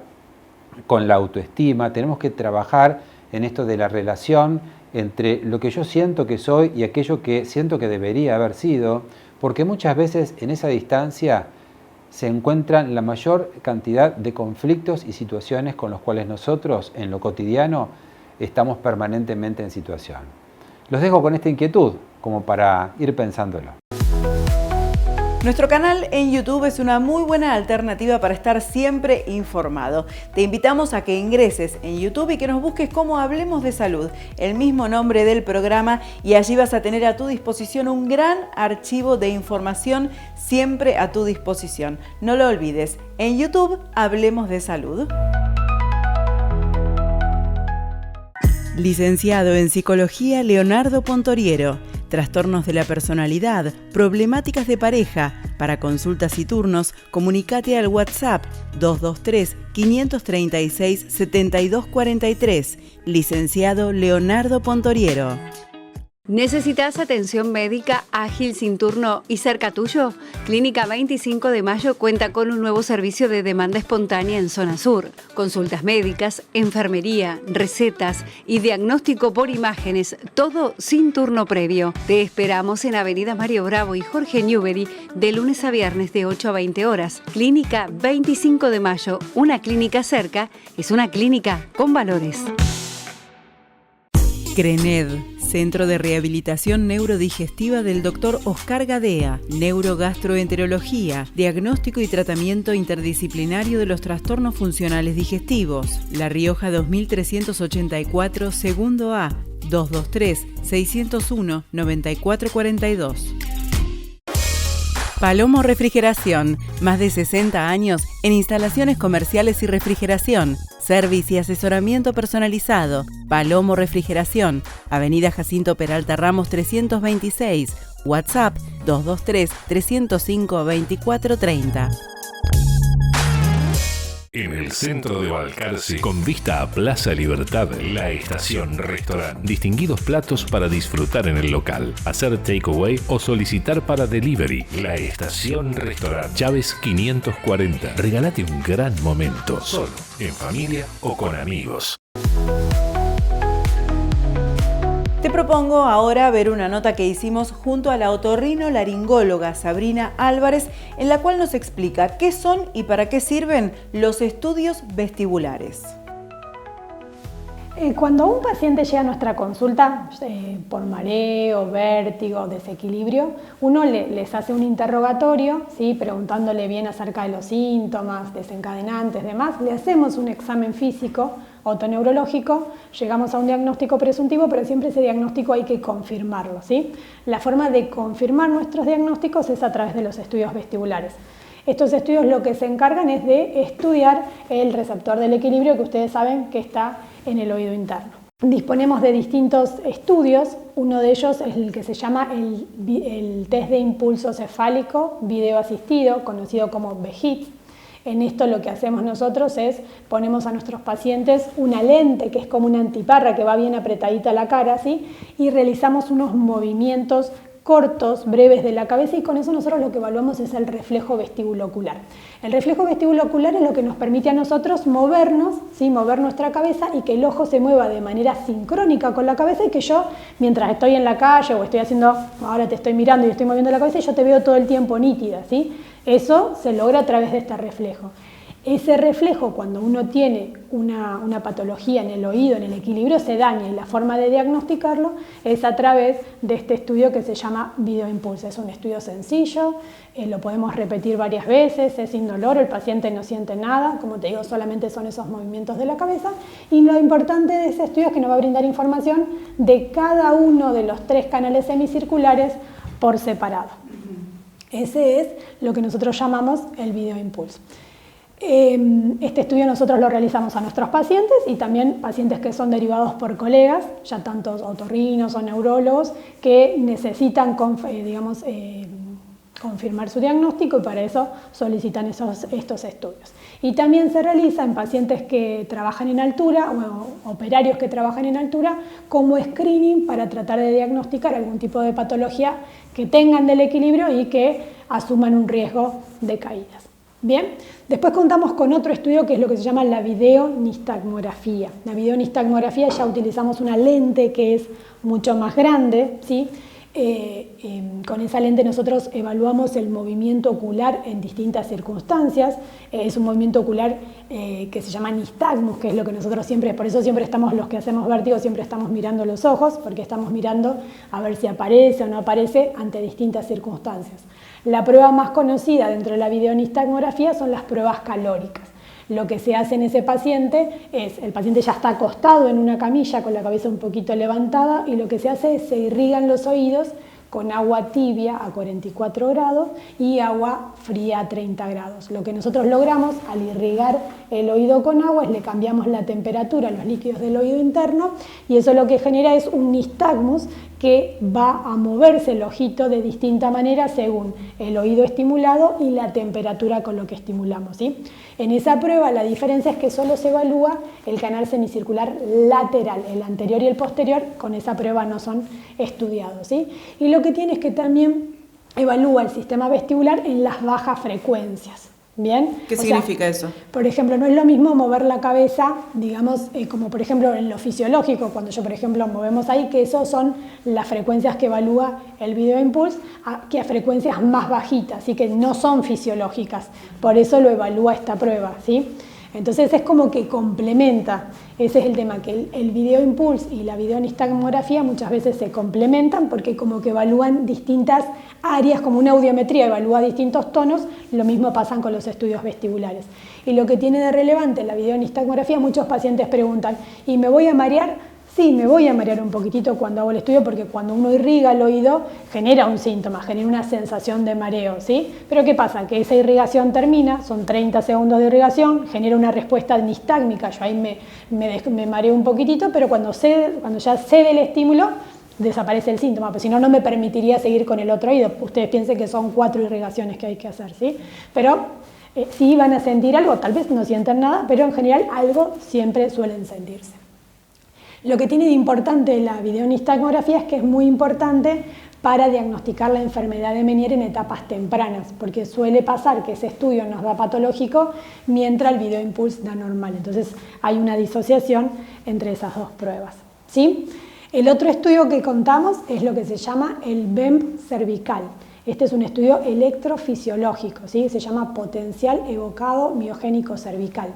Speaker 7: con la autoestima, tenemos que trabajar en esto de la relación entre lo que yo siento que soy y aquello que siento que debería haber sido, porque muchas veces en esa distancia se encuentran la mayor cantidad de conflictos y situaciones con los cuales nosotros en lo cotidiano estamos permanentemente en situación. Los dejo con esta inquietud como para ir pensándolo.
Speaker 1: Nuestro canal en YouTube es una muy buena alternativa para estar siempre informado. Te invitamos a que ingreses en YouTube y que nos busques como Hablemos de Salud, el mismo nombre del programa, y allí vas a tener a tu disposición un gran archivo de información siempre a tu disposición. No lo olvides, en YouTube Hablemos de Salud. Licenciado en Psicología Leonardo Pontoriero. Trastornos de la personalidad, problemáticas de pareja. Para consultas y turnos, comunícate al WhatsApp 223-536-7243. Licenciado Leonardo Pontoriero.
Speaker 8: ¿Necesitas atención médica ágil, sin turno y cerca tuyo? Clínica 25 de Mayo cuenta con un nuevo servicio de demanda espontánea en zona sur. Consultas médicas, enfermería, recetas y diagnóstico por imágenes, todo sin turno previo. Te esperamos en Avenida Mario Bravo y Jorge Newbery de lunes a viernes de 8 a 20 horas. Clínica 25 de Mayo, una clínica cerca, es una clínica con valores.
Speaker 1: CRENED, Centro de Rehabilitación Neurodigestiva del Dr. Oscar Gadea, Neurogastroenterología, Diagnóstico y Tratamiento Interdisciplinario de los Trastornos Funcionales Digestivos. La Rioja 2384, segundo A, 223-601-9442. Palomo Refrigeración, más de 60 años en instalaciones comerciales y refrigeración, servicio y asesoramiento personalizado. Palomo Refrigeración, Avenida Jacinto Peralta Ramos 326, WhatsApp 223-305-2430.
Speaker 9: En el centro de Balcarce, con vista a Plaza Libertad, La Estación Restaurant. Distinguidos platos para disfrutar en el local, hacer takeaway o solicitar para delivery. La Estación Restaurant, Chávez 540. Regálate un gran momento, solo, en familia o con amigos.
Speaker 1: Te propongo ahora ver una nota que hicimos junto a la otorrinolaringóloga Sabrina Álvarez, en la cual nos explica qué son y para qué sirven los estudios vestibulares.
Speaker 10: Cuando un paciente llega a nuestra consulta por mareo, vértigo, desequilibrio, uno les hace un interrogatorio, ¿sí?, preguntándole bien acerca de los síntomas, desencadenantes, demás. Le hacemos un examen físico, otoneurológico, llegamos a un diagnóstico presuntivo, pero siempre ese diagnóstico hay que confirmarlo, ¿sí? La forma de confirmar nuestros diagnósticos es a través de los estudios vestibulares. Estos estudios lo que se encargan es de estudiar el receptor del equilibrio, que ustedes saben que está en el oído interno. Disponemos de distintos estudios, uno de ellos es el que se llama el test de impulso cefálico video asistido, conocido como VEGIT. En esto lo que hacemos nosotros es ponemos a nuestros pacientes una lente que es como una antiparra que va bien apretadita a la cara, ¿sí? Y realizamos unos movimientos cortos, breves de la cabeza, y con eso nosotros lo que evaluamos es el reflejo vestibulocular. El reflejo vestibulocular es lo que nos permite a nosotros movernos, ¿sí? Mover nuestra cabeza y que el ojo se mueva de manera sincrónica con la cabeza, y que yo, mientras estoy en la calle o estoy haciendo, ahora te estoy mirando y estoy moviendo la cabeza, y yo te veo todo el tiempo nítida, ¿sí? Eso se logra a través de este reflejo. Ese reflejo, cuando uno tiene una patología en el oído, en el equilibrio, se daña, y la forma de diagnosticarlo es a través de este estudio que se llama videoimpulso. Es un estudio sencillo, lo podemos repetir varias veces, es indoloro, el paciente no siente nada, como te digo, solamente son esos movimientos de la cabeza, y lo importante de ese estudio es que nos va a brindar información de cada uno de los 3 canales semicirculares por separado. Ese es lo que nosotros llamamos el videoimpulso. Este estudio nosotros lo realizamos a nuestros pacientes y también pacientes que son derivados por colegas, ya tantos otorrinos o neurólogos, que necesitan confirmar su diagnóstico, y para eso solicitan estos estudios. Y también se realiza en pacientes que trabajan en altura o operarios que trabajan en altura como screening para tratar de diagnosticar algún tipo de patología que tengan del equilibrio y que asuman un riesgo de caídas. Bien, después contamos con otro estudio que es lo que se llama la videonistagmografía. La videonistagmografía ya utilizamos una lente que es mucho más grande, ¿sí? Con esa lente nosotros evaluamos el movimiento ocular en distintas circunstancias. Es un movimiento ocular que se llama nistagmus, que es lo que nosotros siempre, por eso siempre estamos, los que hacemos vértigo, siempre estamos mirando los ojos, porque estamos mirando a ver si aparece o no aparece ante distintas circunstancias. La prueba más conocida dentro de la videonistagmografía son las pruebas calóricas. Lo que se hace en ese paciente es, el paciente ya está acostado en una camilla con la cabeza un poquito levantada, y lo que se hace es se irrigan los oídos con agua tibia a 44 grados y agua fría a 30 grados. Lo que nosotros logramos al irrigar el oído con agua es le cambiamos la temperatura a los líquidos del oído interno, y eso lo que genera es un nistagmus que va a moverse el ojito de distinta manera según el oído estimulado y la temperatura con lo que estimulamos, ¿sí? En esa prueba la diferencia es que solo se evalúa el canal semicircular lateral, el anterior y el posterior con esa prueba no son estudiados, ¿sí? Y lo que tiene es que también evalúa el sistema vestibular en las bajas frecuencias. ¿Bien?
Speaker 1: ¿Qué significa eso?
Speaker 10: Por ejemplo, no es lo mismo mover la cabeza, digamos, como por ejemplo en lo fisiológico, cuando yo por ejemplo movemos ahí, que eso son las frecuencias que evalúa el videoimpulso, que a frecuencias más bajitas, y que no son fisiológicas, por eso lo evalúa esta prueba, ¿sí? Entonces es como que complementa, ese es el tema, que el videoimpulso y la videonistagmografía muchas veces se complementan porque como que evalúan distintas áreas, como una audiometría evalúa distintos tonos, lo mismo pasa con los estudios vestibulares. Y lo que tiene de relevante la videonistagmografía, muchos pacientes preguntan, ¿y me voy a marear? Sí, me voy a marear un poquitito cuando hago el estudio, porque cuando uno irriga el oído genera un síntoma, genera una sensación de mareo, ¿sí? Pero ¿qué pasa? Que esa irrigación termina, son 30 segundos de irrigación, genera una respuesta nistágmica, yo ahí me mareo un poquitito, pero cuando ya cede el estímulo, desaparece el síntoma, porque si no, no me permitiría seguir con el otro oído. Ustedes piensen que son 4 irrigaciones que hay que hacer, ¿sí? Pero sí van a sentir algo, tal vez no sientan nada, pero en general algo siempre suelen sentirse. Lo que tiene de importante la videonistagmografía es que es muy importante para diagnosticar la enfermedad de Meniere en etapas tempranas, porque suele pasar que ese estudio nos da patológico mientras el videoimpulso da normal. Entonces hay una disociación entre esas dos pruebas, ¿sí? El otro estudio que contamos es lo que se llama el BEMP cervical. Este es un estudio electrofisiológico, ¿sí? Se llama potencial evocado miogénico cervical.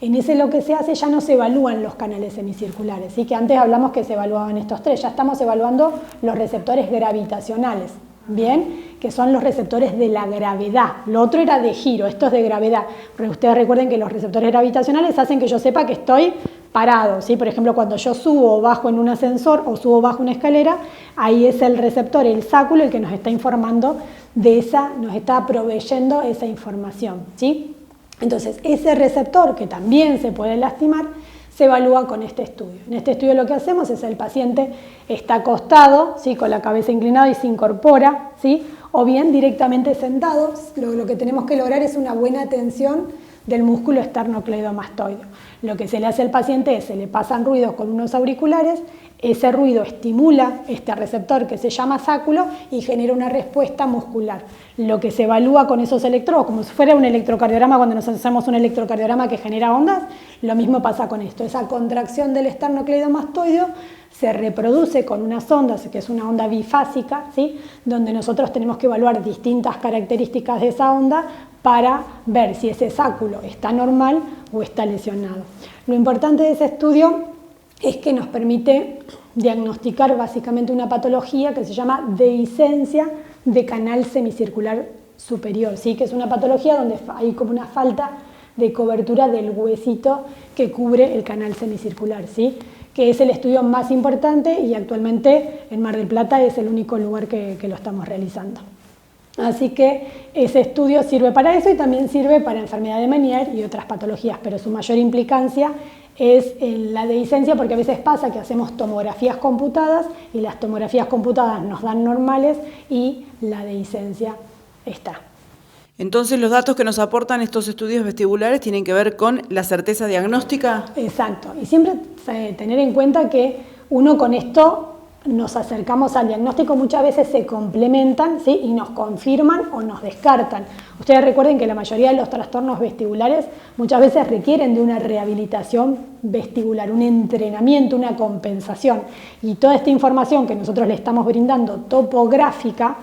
Speaker 10: En ese lo que se hace, ya no se evalúan los canales semicirculares, ¿sí? Que antes hablamos que se evaluaban estos 3, ya estamos evaluando los receptores gravitacionales, ¿bien? Que son los receptores de la gravedad. Lo otro era de giro, esto es de gravedad. Pero ustedes recuerden que los receptores gravitacionales hacen que yo sepa que estoy parado, ¿sí? Por ejemplo, cuando yo subo o bajo en un ascensor o subo o bajo una escalera, ahí es el receptor, el sáculo, el que nos está informando de esa, nos está proveyendo esa información, ¿sí? Entonces, ese receptor, que también se puede lastimar, se evalúa con este estudio. En este estudio lo que hacemos es el paciente está acostado, ¿sí? Con la cabeza inclinada y se incorpora, ¿sí? O bien directamente sentado. Lo que tenemos que lograr es una buena tensión del músculo esternocleidomastoideo. Lo que se le hace al paciente es, se le pasan ruidos con unos auriculares, ese ruido estimula este receptor que se llama sáculo y genera una respuesta muscular. Lo que se evalúa con esos electrodos, como si fuera un electrocardiograma, cuando nos hacemos un electrocardiograma que genera ondas, lo mismo pasa con esto. Esa contracción del esternocleidomastoideo se reproduce con unas ondas, que es una onda bifásica, ¿sí? Donde nosotros tenemos que evaluar distintas características de esa onda para ver si ese sáculo está normal o está lesionado. Lo importante de ese estudio es que nos permite diagnosticar básicamente una patología que se llama dehiscencia de canal semicircular superior, ¿sí? Que es una patología donde hay como una falta de cobertura del huesito que cubre el canal semicircular, ¿sí? Que es el estudio más importante y actualmente en Mar del Plata es el único lugar que lo estamos realizando. Así que ese estudio sirve para eso y también sirve para enfermedad de Meniere y otras patologías, pero su mayor implicancia es en la dehiscencia, porque a veces pasa que hacemos tomografías computadas y las tomografías computadas nos dan normales y la dehiscencia está.
Speaker 1: Entonces, los datos que nos aportan estos estudios vestibulares tienen que ver con la certeza diagnóstica.
Speaker 10: Exacto, y siempre tener en cuenta que uno con esto nos acercamos al diagnóstico, muchas veces se complementan, ¿sí? Y nos confirman o nos descartan. Ustedes recuerden que la mayoría de los trastornos vestibulares muchas veces requieren de una rehabilitación vestibular, un entrenamiento, una compensación. Y toda esta información que nosotros le estamos brindando topográfica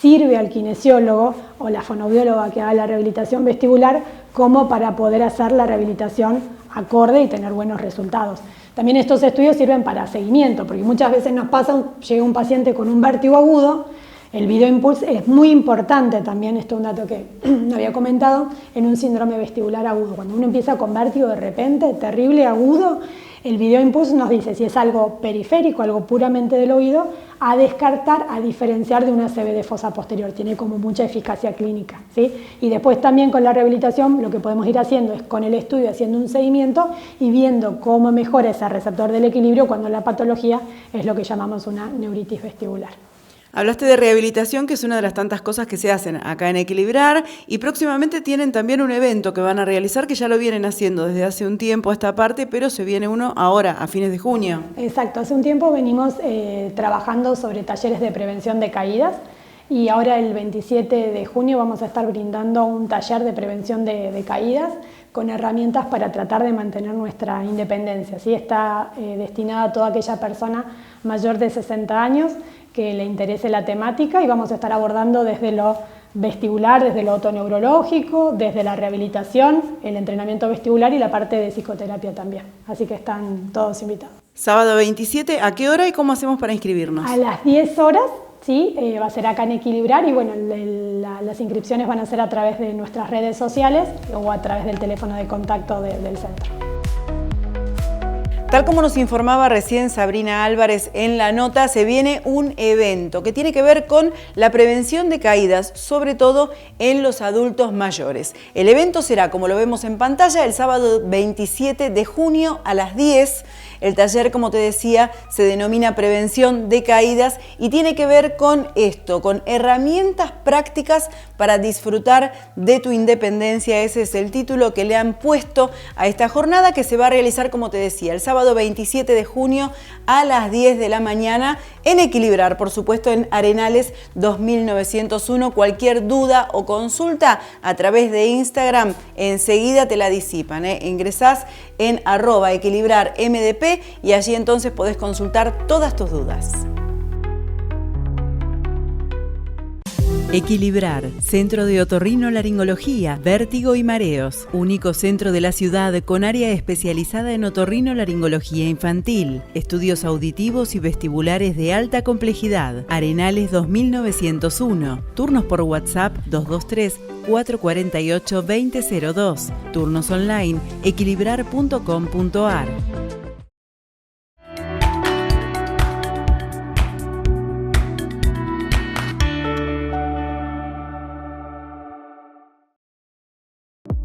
Speaker 10: sirve al kinesiólogo o la fonoaudióloga que haga la rehabilitación vestibular como para poder hacer la rehabilitación acorde y tener buenos resultados. También estos estudios sirven para seguimiento, porque muchas veces nos pasa, llega un paciente con un vértigo agudo, el video impulse es muy importante también, esto es un dato que no había comentado, en un síndrome vestibular agudo. Cuando uno empieza con vértigo de repente, terrible, agudo, el video impulse nos dice si es algo periférico, algo puramente del oído, a descartar, a diferenciar de una CVD fosa posterior, tiene como mucha eficacia clínica, ¿sí? Y después también con la rehabilitación lo que podemos ir haciendo es con el estudio haciendo un seguimiento y viendo cómo mejora ese receptor del equilibrio cuando la patología es lo que llamamos una neuritis vestibular.
Speaker 1: Hablaste de rehabilitación, que es una de las tantas cosas que se hacen acá en Equilibrar, y próximamente tienen también un evento que van a realizar, que ya lo vienen haciendo desde hace un tiempo a esta parte, pero se viene uno ahora, a fines de junio.
Speaker 10: Exacto, hace un tiempo venimos trabajando sobre talleres de prevención de caídas y ahora el 27 de junio vamos a estar brindando un taller de prevención de caídas con herramientas para tratar de mantener nuestra independencia, ¿sí? Está destinada a toda aquella persona mayor de 60 años que le interese la temática y vamos a estar abordando desde lo vestibular, desde lo otoneurológico, desde la rehabilitación, el entrenamiento vestibular y la parte de psicoterapia también. Así que están todos invitados.
Speaker 1: Sábado 27, ¿a qué hora y cómo hacemos para inscribirnos?
Speaker 10: A las 10 horas, sí, va a ser acá en Equilibrar y bueno, las inscripciones van a ser a través de nuestras redes sociales o a través del teléfono de contacto del centro.
Speaker 1: Tal como nos informaba recién Sabrina Álvarez en la nota, se viene un evento que tiene que ver con la prevención de caídas, sobre todo en los adultos mayores. El evento será, como lo vemos en pantalla, el sábado 27 de junio a las 10. El taller, como te decía, se denomina Prevención de Caídas y tiene que ver con esto, con herramientas prácticas para disfrutar de tu independencia. Ese es el título que le han puesto a esta jornada que se va a realizar, como te decía, el sábado 27 de junio a las 10 de la mañana en Equilibrar, por supuesto en Arenales 2901. Cualquier duda o consulta a través de Instagram enseguida te la disipan. Ingresás en @equilibrarmdp y allí entonces podés consultar todas tus dudas.
Speaker 11: Equilibrar, Centro de Otorrinolaringología, Vértigo y Mareos. Único centro de la ciudad con área especializada en otorrinolaringología infantil. Estudios auditivos y vestibulares de alta complejidad. Arenales 2901. Turnos por WhatsApp 223-448-2002. Turnos online equilibrar.com.ar.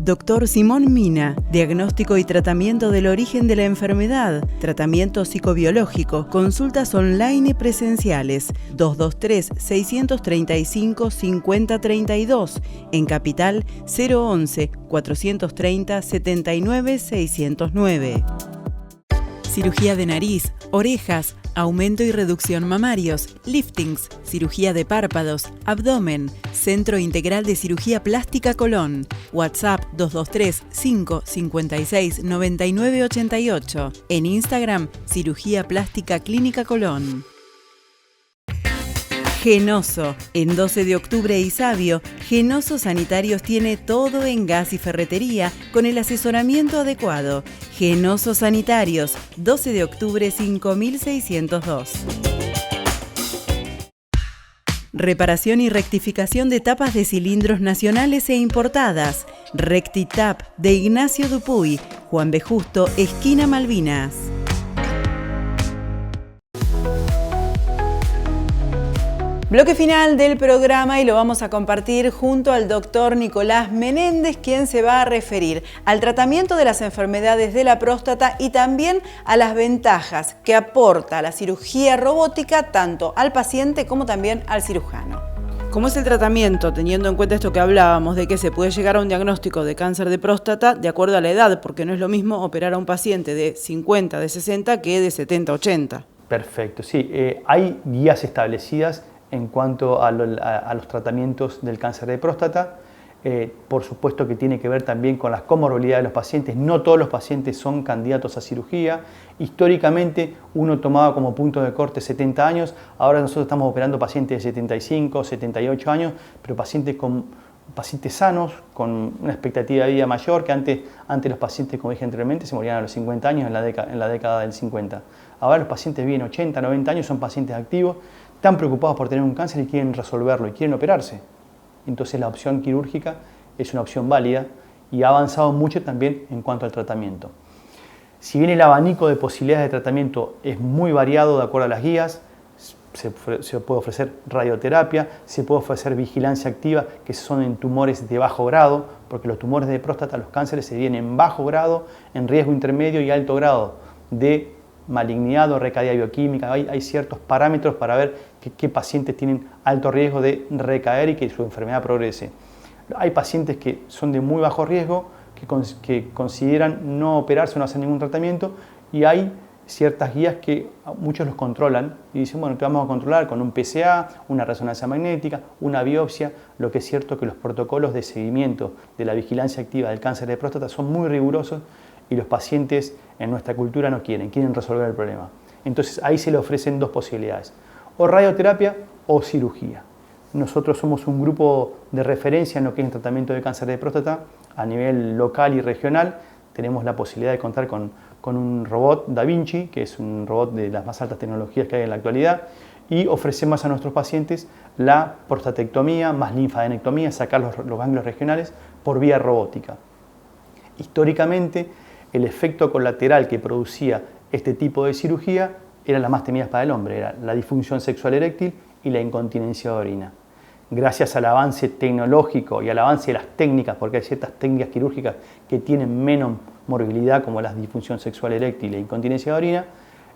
Speaker 11: Dr. Simón Mina, diagnóstico y tratamiento del origen de la enfermedad, tratamiento psicobiológico, consultas online y presenciales, 223-635-5032, en Capital 011-430-79-609. Cirugía de nariz, orejas, aumento y reducción mamarios, liftings, cirugía de párpados, abdomen, Centro Integral de Cirugía Plástica Colón. WhatsApp 223-556-9988. En Instagram, Cirugía Plástica Clínica Colón. Genoso. En 12 de octubre y Sabio, Genoso Sanitarios tiene todo en gas y ferretería con el asesoramiento adecuado. Genoso Sanitarios, 12 de octubre 5602. Reparación y rectificación de tapas de cilindros nacionales e importadas. Rectitap de Ignacio Dupuy, Juan B. Justo, esquina Malvinas.
Speaker 1: Bloque final del programa y lo vamos a compartir junto al doctor Nicolás Menéndez, quien se va a referir al tratamiento de las enfermedades de la próstata y también a las ventajas que aporta la cirugía robótica tanto al paciente como también al cirujano. ¿Cómo es el tratamiento, teniendo en cuenta esto que hablábamos de que se puede llegar a un diagnóstico de cáncer de próstata de acuerdo a la edad? Porque no es lo mismo operar a un paciente de 50, de 60 que de 70, 80.
Speaker 2: Perfecto, sí. Hay guías establecidas en cuanto a los tratamientos del cáncer de próstata. Por supuesto que tiene que ver también con las comorbilidades de los pacientes. No todos los pacientes son candidatos a cirugía. Históricamente uno tomaba como punto de corte 70 años, ahora nosotros estamos operando pacientes de 75, 78 años, pero pacientes sanos, con una expectativa de vida mayor, que antes los pacientes, como dije anteriormente, se morían a los 50 años en la década del 50. Ahora los pacientes viven 80, 90 años, son pacientes activos, están preocupados por tener un cáncer y quieren resolverlo y quieren operarse. Entonces la opción quirúrgica es una opción válida y ha avanzado mucho también en cuanto al tratamiento. Si bien el abanico de posibilidades de tratamiento es muy variado de acuerdo a las guías, se puede ofrecer radioterapia, se puede ofrecer vigilancia activa, que son en tumores de bajo grado, porque los tumores de próstata, los cánceres se dividen en bajo grado, en riesgo intermedio y alto grado de malignidad o recaída bioquímica. Hay ciertos parámetros para ver qué pacientes tienen alto riesgo de recaer y que su enfermedad progrese. Hay pacientes que son de muy bajo riesgo, que consideran no operarse o no hacer ningún tratamiento, y hay ciertas guías que muchos los controlan y dicen, bueno, te vamos a controlar con un PSA, una resonancia magnética, una biopsia. Lo que es cierto es que los protocolos de seguimiento de la vigilancia activa del cáncer de próstata son muy rigurosos y los pacientes en nuestra cultura no quieren resolver el problema. Entonces ahí se le ofrecen dos posibilidades, o radioterapia o cirugía. Nosotros somos un grupo de referencia en lo que es el tratamiento de cáncer de próstata a nivel local y regional. Tenemos la posibilidad de contar con un robot Da Vinci, que es un robot de las más altas tecnologías que hay en la actualidad, y ofrecemos a nuestros pacientes la prostatectomía más linfadenectomía, sacar los ganglios regionales por vía robótica. Históricamente, el efecto colateral que producía este tipo de cirugía eran las más temidas para el hombre, era la disfunción sexual eréctil y la incontinencia de orina. Gracias al avance tecnológico y al avance de las técnicas, porque hay ciertas técnicas quirúrgicas que tienen menos morbilidad, como la disfunción sexual eréctil y la incontinencia de orina,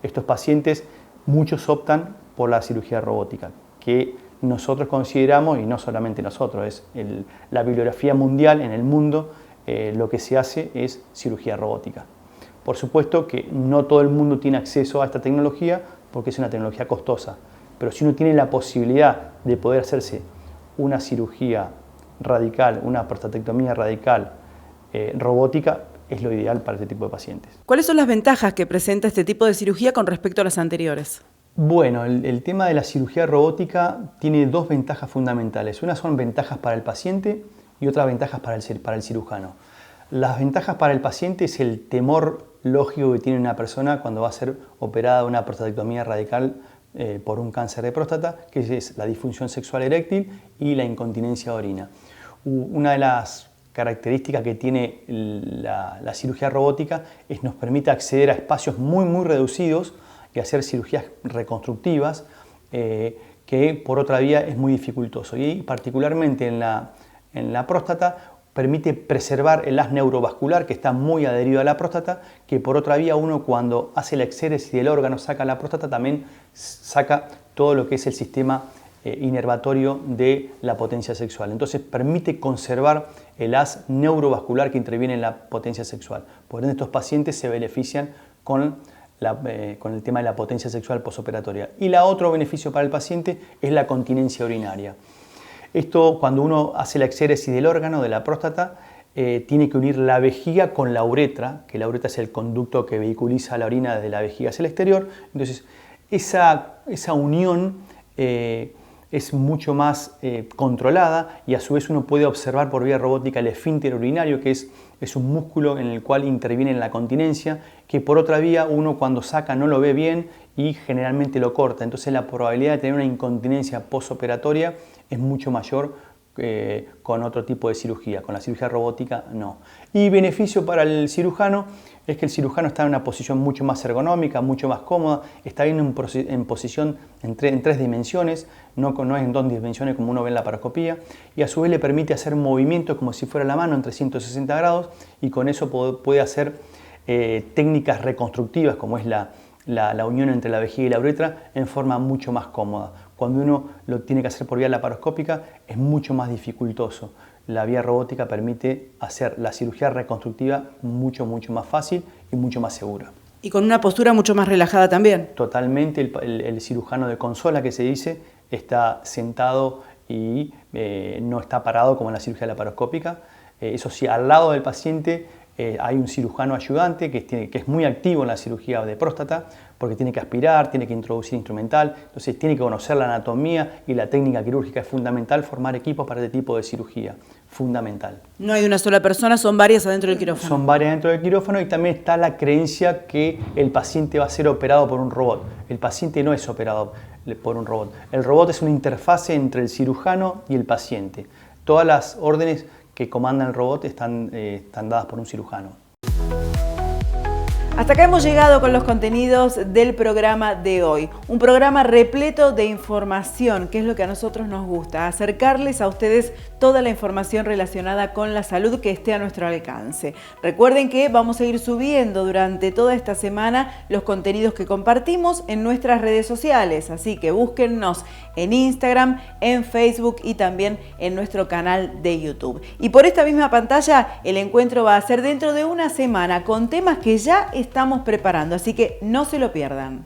Speaker 2: estos pacientes, muchos optan por la cirugía robótica, que nosotros consideramos, y no solamente nosotros, es la bibliografía mundial en el mundo, lo que se hace es cirugía robótica. Por supuesto que no todo el mundo tiene acceso a esta tecnología porque es una tecnología costosa, pero si uno tiene la posibilidad de poder hacerse una cirugía radical, una prostatectomía radical robótica, es lo ideal para este tipo de pacientes.
Speaker 1: ¿Cuáles son las ventajas que presenta este tipo de cirugía con respecto a las anteriores?
Speaker 2: Bueno, el tema de la cirugía robótica tiene dos ventajas fundamentales. Una son ventajas para el paciente y otras ventajas para el cirujano. Las ventajas para el paciente es el temor lógico que tiene una persona cuando va a ser operada una prostatectomía radical por un cáncer de próstata, que es la disfunción sexual eréctil y la incontinencia de orina. Una de las características que tiene la cirugía robótica es que nos permite acceder a espacios muy reducidos y hacer cirugías reconstructivas, que por otra vía es muy dificultoso. Y particularmente en la próstata permite preservar el haz neurovascular que está muy adherido a la próstata, que por otra vía uno cuando hace la exéresis del órgano saca la próstata también saca todo lo que es el sistema inervatorio de la potencia sexual. Entonces permite conservar el haz neurovascular que interviene en la potencia sexual. Por ende, estos pacientes se benefician con el tema de la potencia sexual posoperatoria. Y la otro beneficio para el paciente es la continencia urinaria. Esto, cuando uno hace la exéresis del órgano, de la próstata, tiene que unir la vejiga con la uretra, que la uretra es el conducto que vehiculiza la orina desde la vejiga hacia el exterior. Entonces, esa unión es mucho más controlada y a su vez uno puede observar por vía robótica el esfínter urinario, que es un músculo en el cual interviene en la continencia, que por otra vía uno cuando saca no lo ve bien y generalmente lo corta. Entonces la probabilidad de tener una incontinencia posoperatoria es mucho mayor con otro tipo de cirugía. Con la cirugía robótica no. Y beneficio para el cirujano es que el cirujano está en una posición mucho más ergonómica, mucho más cómoda, está bien en posición en 3 dimensiones, no es en 2 dimensiones como uno ve en la laparoscopía, y a su vez le permite hacer movimientos como si fuera la mano en 360 grados y con eso puede hacer técnicas reconstructivas como es la unión entre la vejiga y la uretra en forma mucho más cómoda. Cuando uno lo tiene que hacer por vía laparoscópica es mucho más dificultoso. La vía robótica permite hacer la cirugía reconstructiva mucho más fácil y mucho más segura.
Speaker 1: Y con una postura mucho más relajada también.
Speaker 2: Totalmente, el cirujano de consola que se dice está sentado y no está parado como en la cirugía laparoscópica. Eso sí, al lado del paciente hay un cirujano ayudante que es muy activo en la cirugía de próstata porque tiene que aspirar, tiene que introducir instrumental, entonces tiene que conocer la anatomía y la técnica quirúrgica. Es fundamental formar equipos para este tipo de cirugía, fundamental.
Speaker 1: No hay una sola persona, son varias adentro del quirófano.
Speaker 2: Son varias dentro del quirófano y también está la creencia que el paciente va a ser operado por un robot. El paciente no es operado por un robot. El robot es una interfase entre el cirujano y el paciente. Todas las órdenes que comanda el robot están dadas por un cirujano.
Speaker 1: Hasta acá hemos llegado con los contenidos del programa de hoy. Un programa repleto de información, que es lo que a nosotros nos gusta, acercarles a ustedes toda la información relacionada con la salud que esté a nuestro alcance. Recuerden que vamos a ir subiendo durante toda esta semana los contenidos que compartimos en nuestras redes sociales, así que búsquennos en Instagram, en Facebook y también en nuestro canal de YouTube. Y por esta misma pantalla el encuentro va a ser dentro de una semana con temas que ya estamos preparando, así que no se lo pierdan.